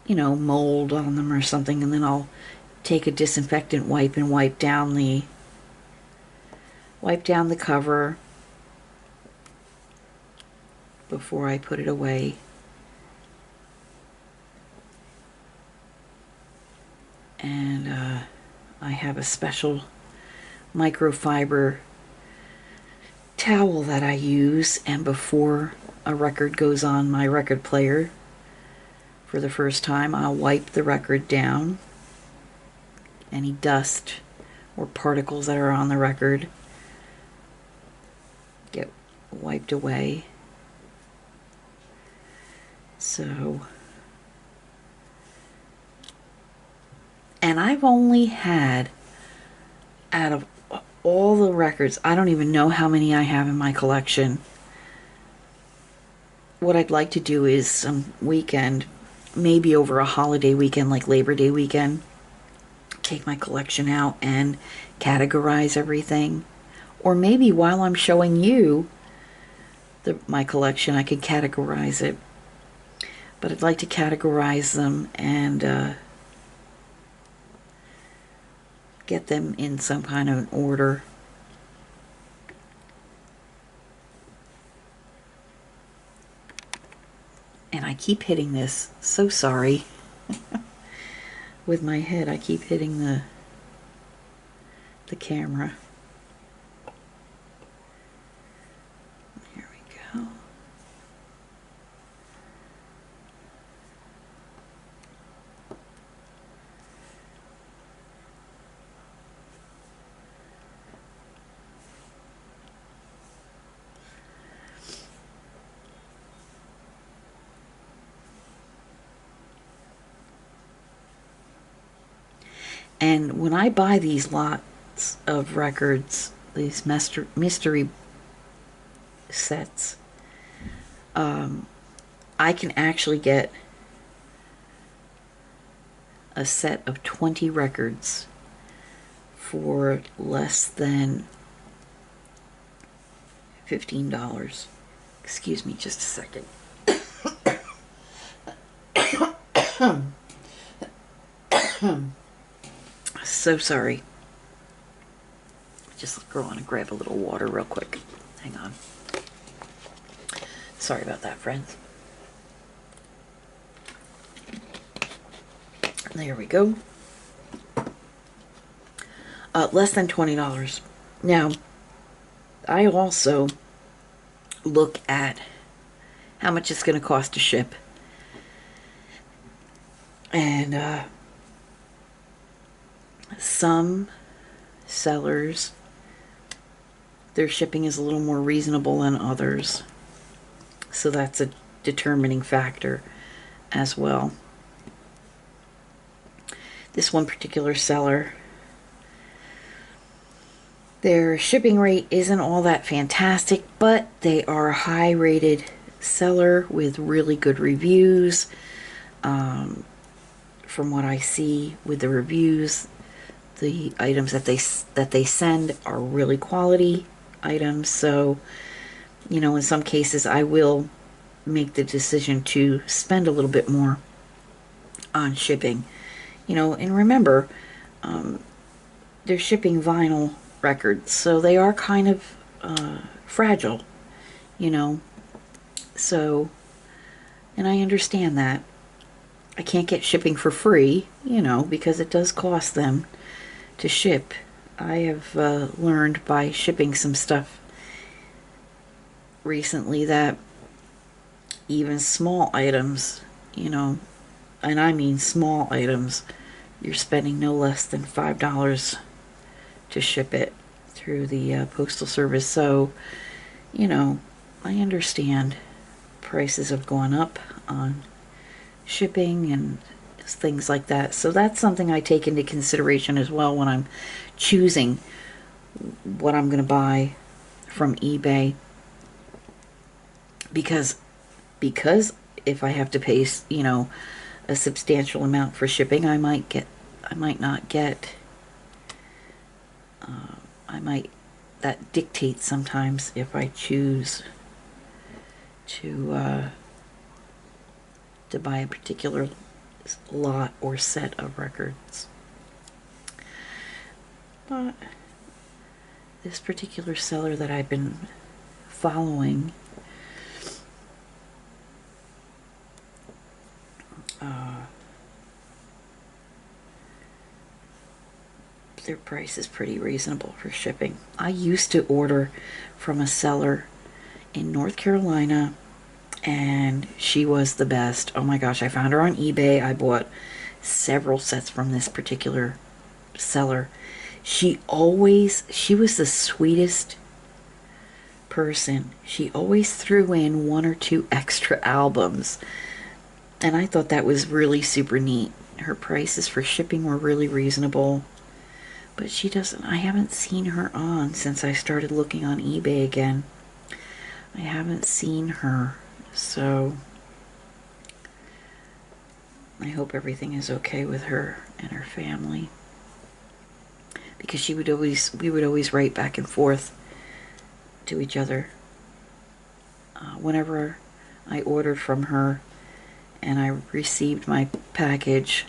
you know, mold on them or something, and then I'll take a disinfectant wipe and wipe down the cover before I put it away. And I have a special microfiber towel that I use, and before a record goes on my record player for the first time, I'll wipe the record down. Any dust or particles that are on the record get wiped away. So, and I've only had, out of all the records, I don't even know how many I have in my collection. What I'd like to do is some weekend, maybe over a holiday weekend like Labor Day weekend, take my collection out and categorize everything. Or maybe while I'm showing you my collection, I could categorize it. But I'd like to categorize them and get them in some kind of an order. And I keep hitting this. So sorry. With my head, I keep hitting the camera. Here we go. And when I buy these lots of records, these mystery sets, I can actually get a set of 20 records for less than $15. Excuse me just a second. So sorry. Just go on and grab a little water real quick. Hang on. Sorry about that, friends. There we go. Less than $20. Now, I also look at how much it's going to cost to ship. And some sellers, their shipping is a little more reasonable than others. So that's a determining factor as well. This one particular seller, their shipping rate isn't all that fantastic, but they are a high rated seller with really good reviews. From what I see with the reviews, the items that they send are really quality items. So, you know, in some cases I will make the decision to spend a little bit more on shipping. You know, and remember, they're shipping vinyl records, so they are kind of fragile, you know. So, and I understand that. I can't get shipping for free, you know, because it does cost them to ship. I have learned by shipping some stuff recently that even small items, you know, and I mean small items, you're spending no less than $5 to ship it through the postal service. So, you know, I understand prices have gone up on shipping and things like that. So that's something I take into consideration as well when I'm choosing what I'm going to buy from eBay. Because if I have to pay, you know, a substantial amount for shipping, that dictates sometimes if I choose to buy a particular lot or set of records. But this particular seller that I've been following, their price is pretty reasonable for shipping. I used to order from a seller in North Carolina, and she was the best. Oh my gosh, I found her on eBay. I bought several sets from this particular seller. She was the sweetest person. She always threw in 1 or 2 extra albums, and I thought that was really super neat. Her prices for shipping were really reasonable, but I haven't seen her on since I started looking on eBay again. I haven't seen her, so I hope everything is okay with her and her family, because we would always write back and forth to each other. Whenever I ordered from her and I received my package,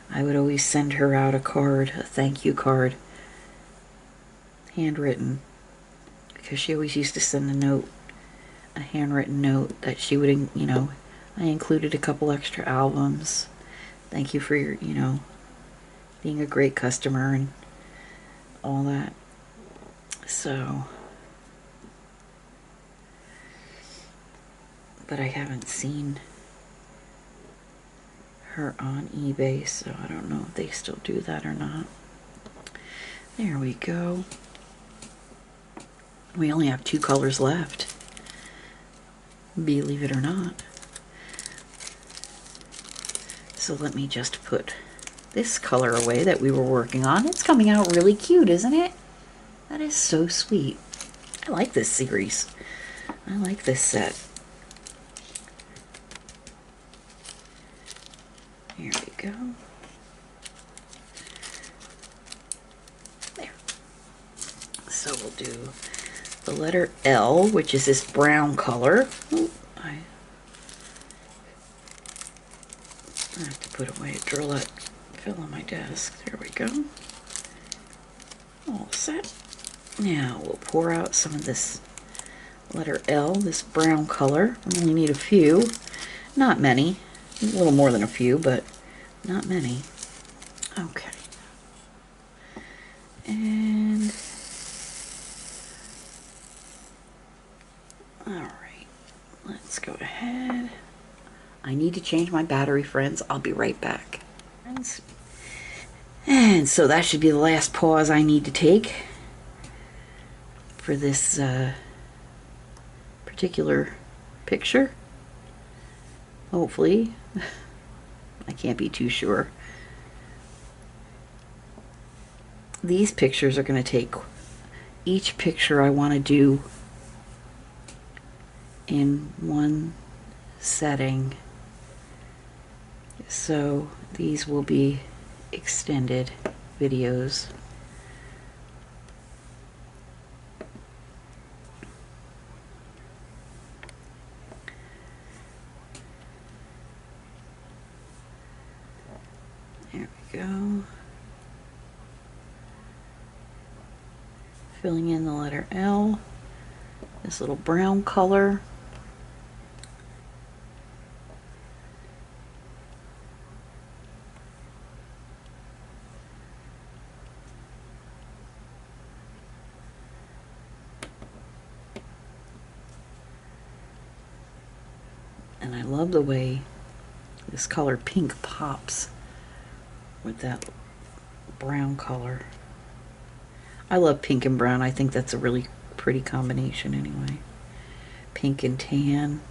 I would always send her out a thank you card, handwritten, because she always used to send a handwritten note that she would, you know, I included a couple extra albums. Thank you for your, you know, being a great customer and all that. So, but I haven't seen her on eBay, so I don't know if they still do that or not. There we go. We only have 2 colors left, believe it or not. So let me just put this color away that we were working on. It's coming out really cute, isn't it? That is so sweet. I like this series. I like this set. Here we go. There. So we'll do the letter L, which is this brown color. Ooh, I have to put away a drill that fell on my desk. There we go. All set. Now we'll pour out some of this letter L, this brown color. We only need a few, not many. A little more than a few, but not many. Okay. And all right, let's go ahead. I need to change my battery, friends. I'll be right back. And so that should be the last pause I need to take for this particular picture. Hopefully. I can't be too sure. These pictures are going to take each picture I want to do in one setting. So these will be extended videos. There we go. Filling in the letter L, this little brown color. And I love the way this color pink pops with that brown color. I love pink and brown. I think that's a really pretty combination anyway. Pink and tan.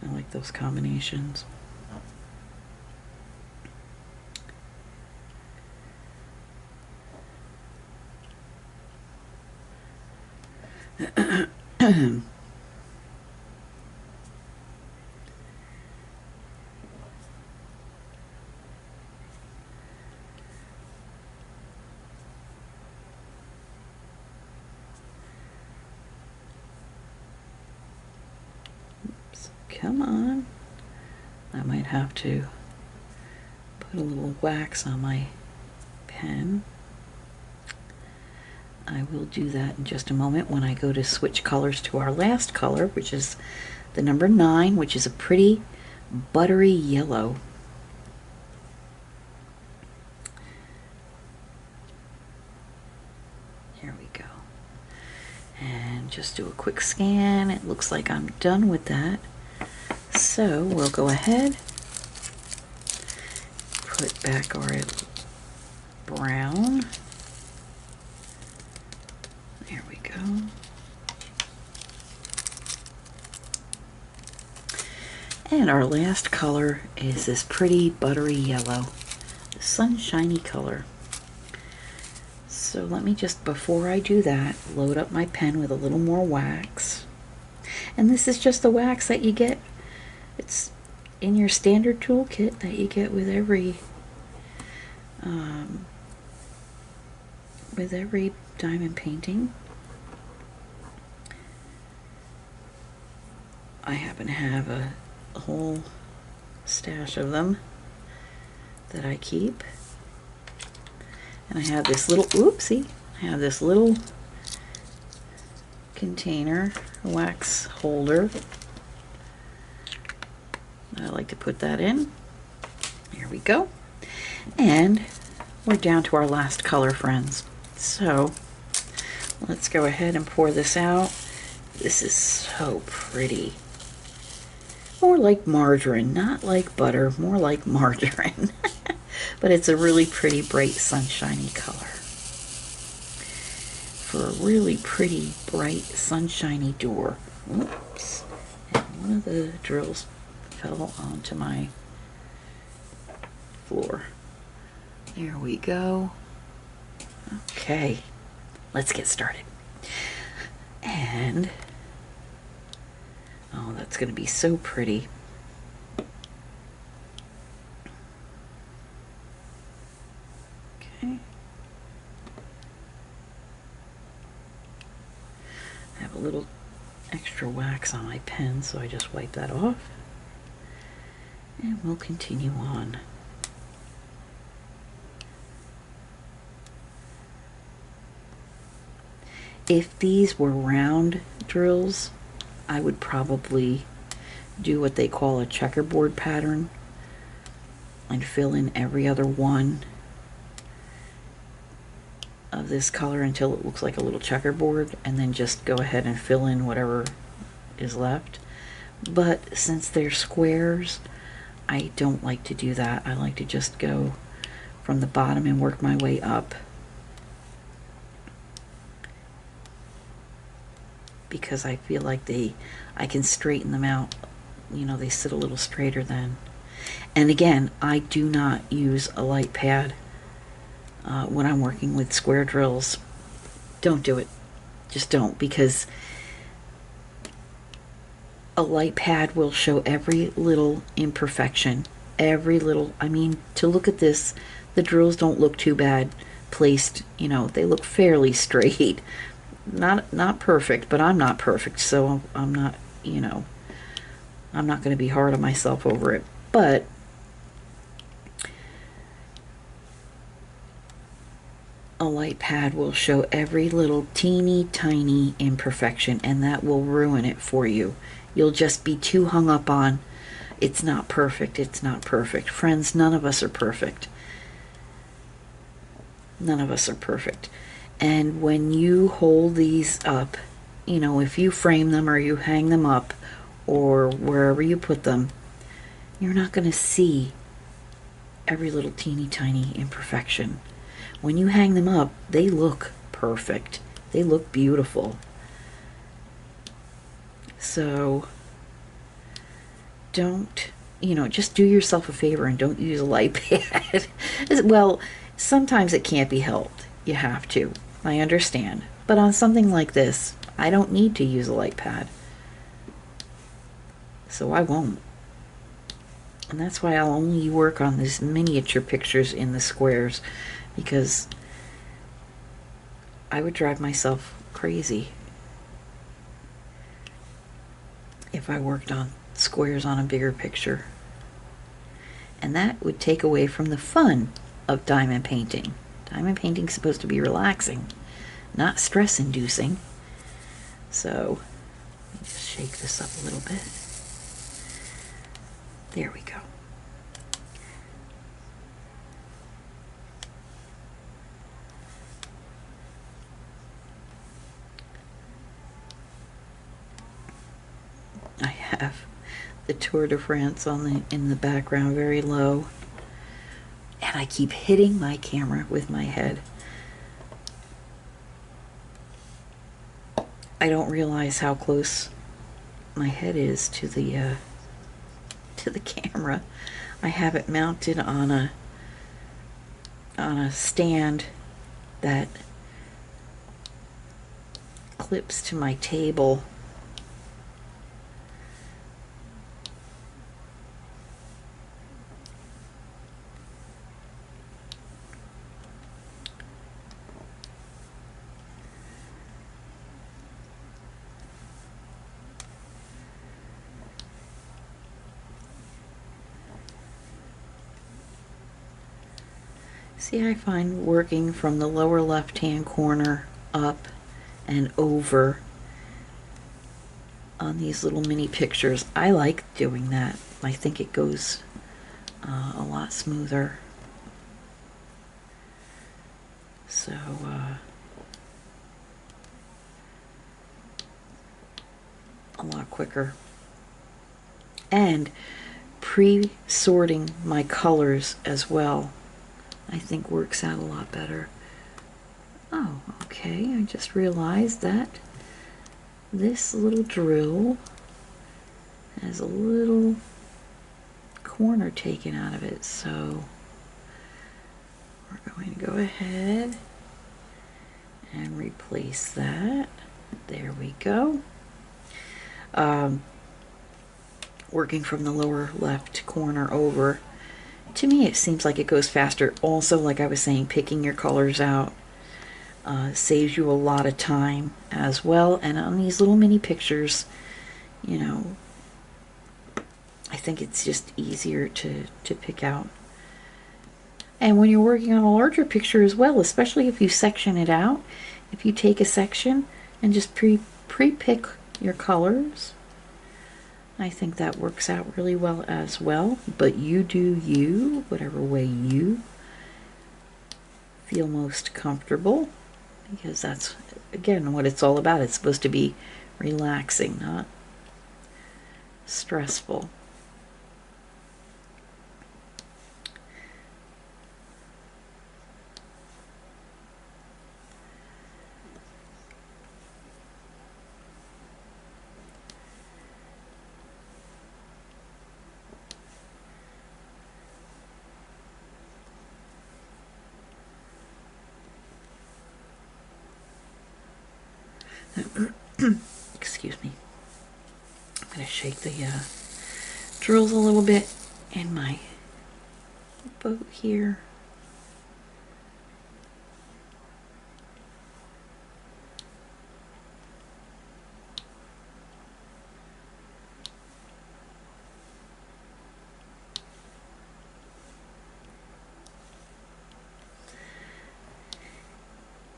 I like those combinations. Come on. I might have to put a little wax on my pen. I will do that in just a moment when I go to switch colors to our last color, which is the number 9, which is a pretty buttery yellow. Here we go. And just do a quick scan. It looks like I'm done with that. So we'll go ahead, put back our brown. There we go. And our last color is this pretty buttery yellow, the sunshiny color. So let me just, before I do that, load up my pen with a little more wax. And this is just the wax that you get. It's in your standard toolkit that you get with every diamond painting. I happen to have a whole stash of them that I keep. And I have this little, oopsie, I have this little container, wax holder. I like to put that in. There we go. And we're down to our last color, friends. So let's go ahead and pour this out. This is so pretty. More like margarine, not like butter, more like margarine. But it's a really pretty, bright, sunshiny color. For a really pretty, bright, sunshiny door. Oops. And one of the drills fell onto my floor. There we go. Okay, let's get started. And, oh, that's going to be so pretty. Okay. I have a little extra wax on my pen, so I just wipe that off. And we'll continue on. If these were round drills, I would probably do what they call a checkerboard pattern and fill in every other one of this color until it looks like a little checkerboard, and then just go ahead and fill in whatever is left. But since they're squares, I don't like to do that. I like to just go from the bottom and work my way up, because I feel like I can straighten them out. You know, they sit a little straighter then. And again, I do not use a light pad when I'm working with square drills. Don't do it. Just don't, because a light pad will show every little imperfection. Every little, I mean, to look at this, the drills don't look too bad placed, you know, they look fairly straight. Not perfect, but I'm not perfect, so I'm not, you know, I'm not going to be hard on myself over it. But a light pad will show every little teeny tiny imperfection, and that will ruin it for you. You'll just be too hung up on, it's not perfect, it's not perfect. Friends, none of us are perfect. None of us are perfect. And when you hold these up, you know, if you frame them or you hang them up or wherever you put them, you're not going to see every little teeny tiny imperfection. When you hang them up, they look perfect. They look beautiful. So don't, you know, just do yourself a favor and don't use a light pad. Well, sometimes it can't be helped. You have to. I understand. But on something like this, I don't need to use a light pad. So I won't. And that's why I'll only work on these miniature pictures in the squares, because I would drive myself crazy if I worked on squares on a bigger picture. And that would take away from the fun of diamond painting. Diamond painting is supposed to be relaxing, not stress-inducing. So, let me just shake this up a little bit. There we go. I have the Tour de France in the background very low, and I keep hitting my camera with my head. I don't realize how close my head is to the camera. I have it mounted on a stand that clips to my table. See, I find working from the lower left-hand corner up and over on these little mini pictures, I like doing that. I think it goes a lot smoother. So, a lot quicker. And pre-sorting my colors as well, I think works out a lot better. Oh, okay, I just realized that this little drill has a little corner taken out of it, so we're going to go ahead and replace that. There we go. Working from the lower left corner over, to me it seems like it goes faster. Also, like I was saying, picking your colors out Saves you a lot of time as well. And on these little mini pictures, you know, I think it's just easier to pick out. And when you're working on a larger picture as well, especially if you section it out, if you take a section and just pre-pick your colors, I think that works out really well as well. But you do you, whatever way you feel most comfortable, because that's, again, what it's all about. It's supposed to be relaxing, not stressful. Excuse me. I'm going to shake the drills a little bit in my boat here.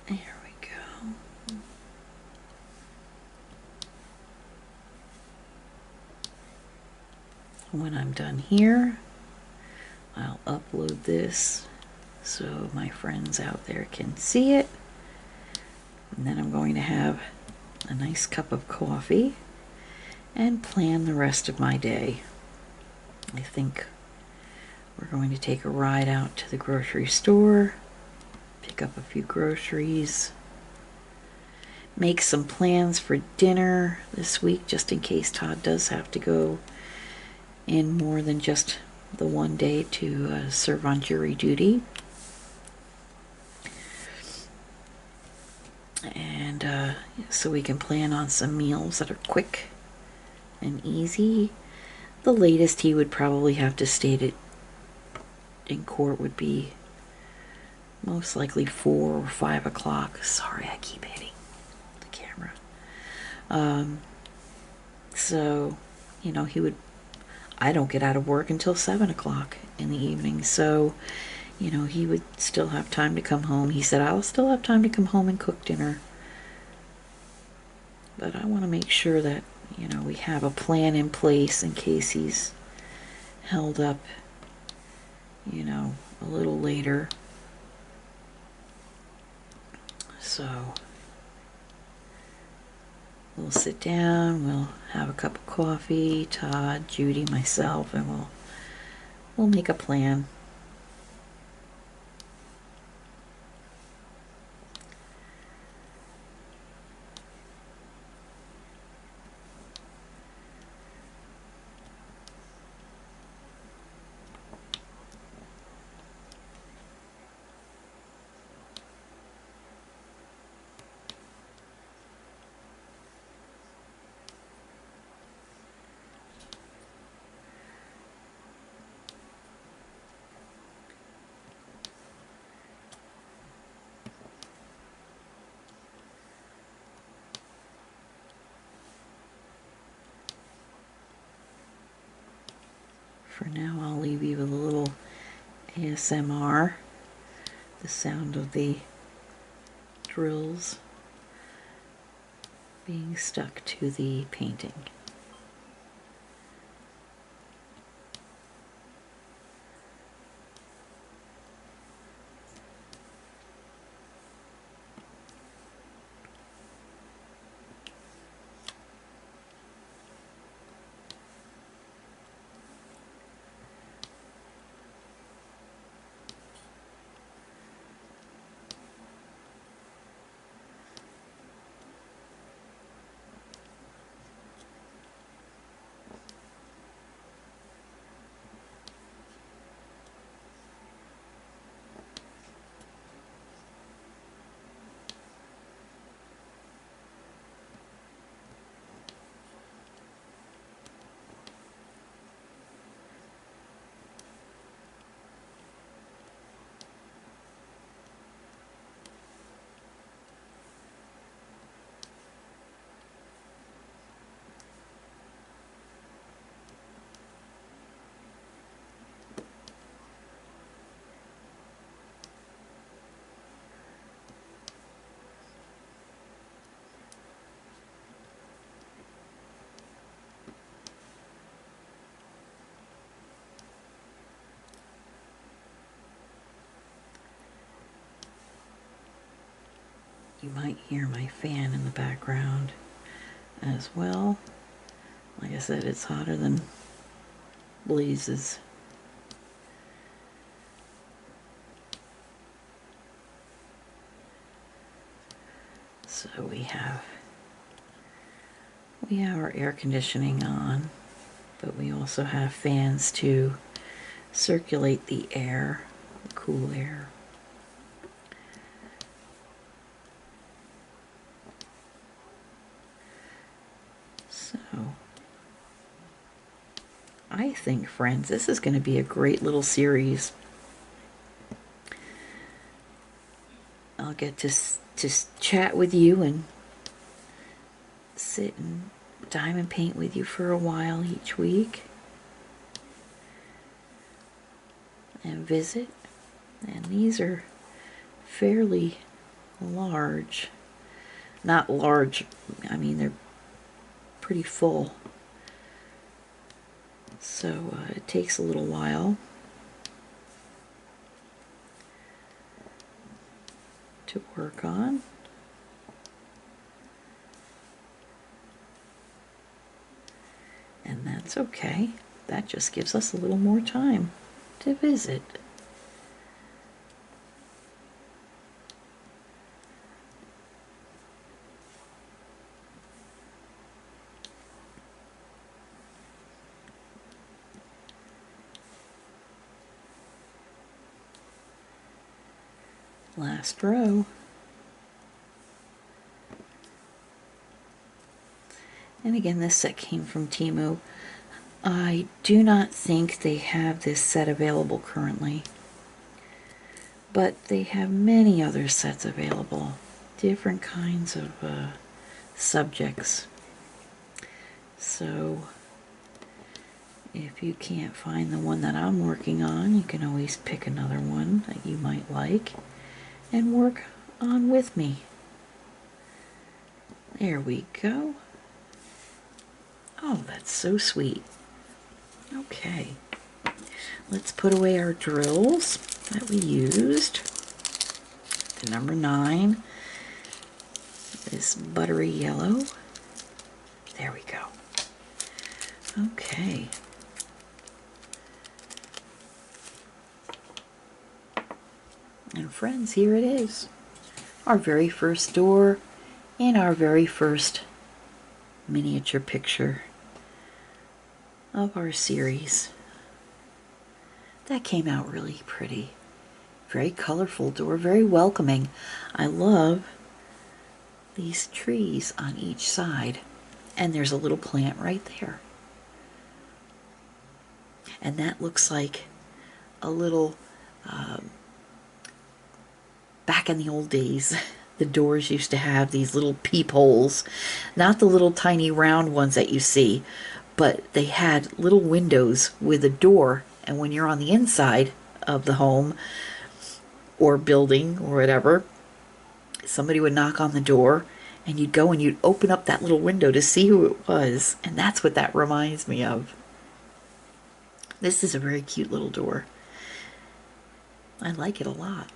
There we go. When I'm done here, I'll upload this so my friends out there can see it. And then I'm going to have a nice cup of coffee and plan the rest of my day. I think we're going to take a ride out to the grocery store, pick up a few groceries, make some plans for dinner this week just in case Todd does have to go in more than just the one day to serve on jury duty. And so we can plan on some meals that are quick and easy. The latest he would probably have to state it in court would be most likely 4 or 5 o'clock. Sorry, I keep hitting the camera. So, you know, I don't get out of work until 7 o'clock in the evening. So, you know, he would still have time to come home. He said, I'll still have time to come home and cook dinner. But I want to make sure that, you know, we have a plan in place in case he's held up, you know, a little later. So we'll sit down, we'll have a cup of coffee, Todd, Judy, myself, and we'll make a plan. For now, I'll leave you with a little ASMR, the sound of the drills being stuck to the painting. You might hear my fan in the background as well. Like I said, it's hotter than blazes. So we have our air conditioning on, but we also have fans to circulate the air, the cool air. So I think, friends, this is going to be a great little series. I'll get to chat with you and sit and diamond paint with you for a while each week and visit. And these are fairly large. Not large, I mean, they're pretty full. So it takes a little while to work on. And that's okay. That just gives us a little more time to visit. Last row. And again, this set came from Temu. I do not think they have this set available currently, but they have many other sets available, different kinds of subjects. So if you can't find the one that I'm working on, you can always pick another one that you might like and work on with me. There we go. Oh, that's so sweet. Okay, let's put away our drills that we used. The number 9, this buttery yellow. There we go. Okay. And friends, here it is. Our very first door in our very first miniature picture of our series. That came out really pretty. Very colorful door, very welcoming. I love these trees on each side. And there's a little plant right there. And that looks like a little, back in the old days, the doors used to have these little peepholes. Not the little tiny round ones that you see, but they had little windows with a door, and when you're on the inside of the home or building or whatever, somebody would knock on the door and you'd go and you'd open up that little window to see who it was, and that's what that reminds me of. This is a very cute little door. I like it a lot.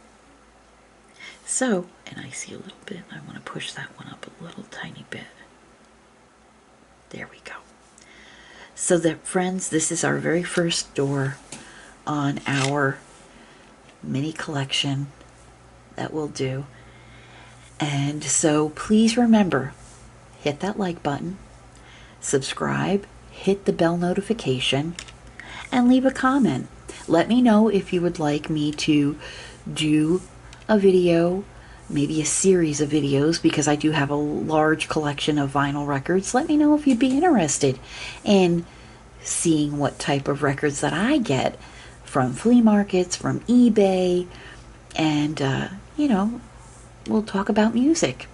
So, and I see a little bit, I want to push that one up a little tiny bit. There we go. So that, friends, this is our very first door on our mini collection that we'll do. And so please remember, hit that like button, subscribe, hit the bell notification, and leave a comment. Let me know if you would like me to do a video, maybe a series of videos, because I do have a large collection of vinyl records. Let me know if you'd be interested in seeing what type of records that I get from flea markets, from eBay, and we'll talk about music.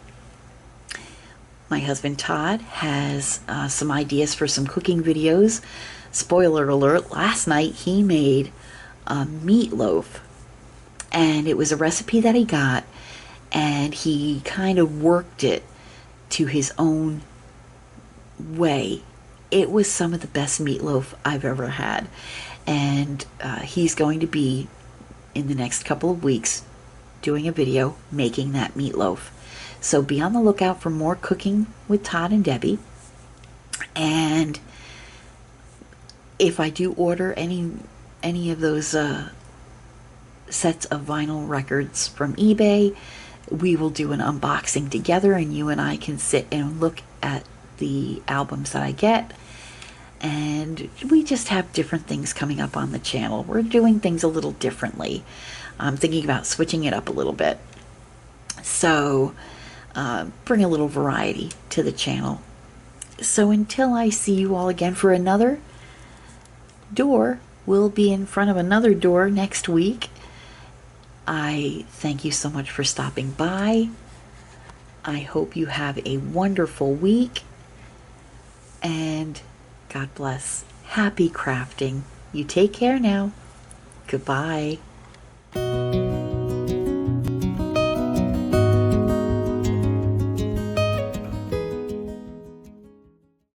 My husband Todd has some ideas for some cooking videos. Spoiler alert, last night he made a meatloaf, and it was a recipe that he got, and he kind of worked it to his own way. It was some of the best meatloaf I've ever had, and he's going to be, in the next couple of weeks, doing a video making that meatloaf. So be on the lookout for more cooking with Todd and Debbie. And if I do order any of those sets of vinyl records from eBay, we will do an unboxing together, and you and I can sit and look at the albums that I get. And we just have different things coming up on the channel. We're doing things a little differently. I'm thinking about switching it up a little bit. So bring a little variety to the channel. So until I see you all again for another door, we'll be in front of another door next week. I thank you so much for stopping by. I hope you have a wonderful week. And God bless. Happy crafting. You take care now. Goodbye.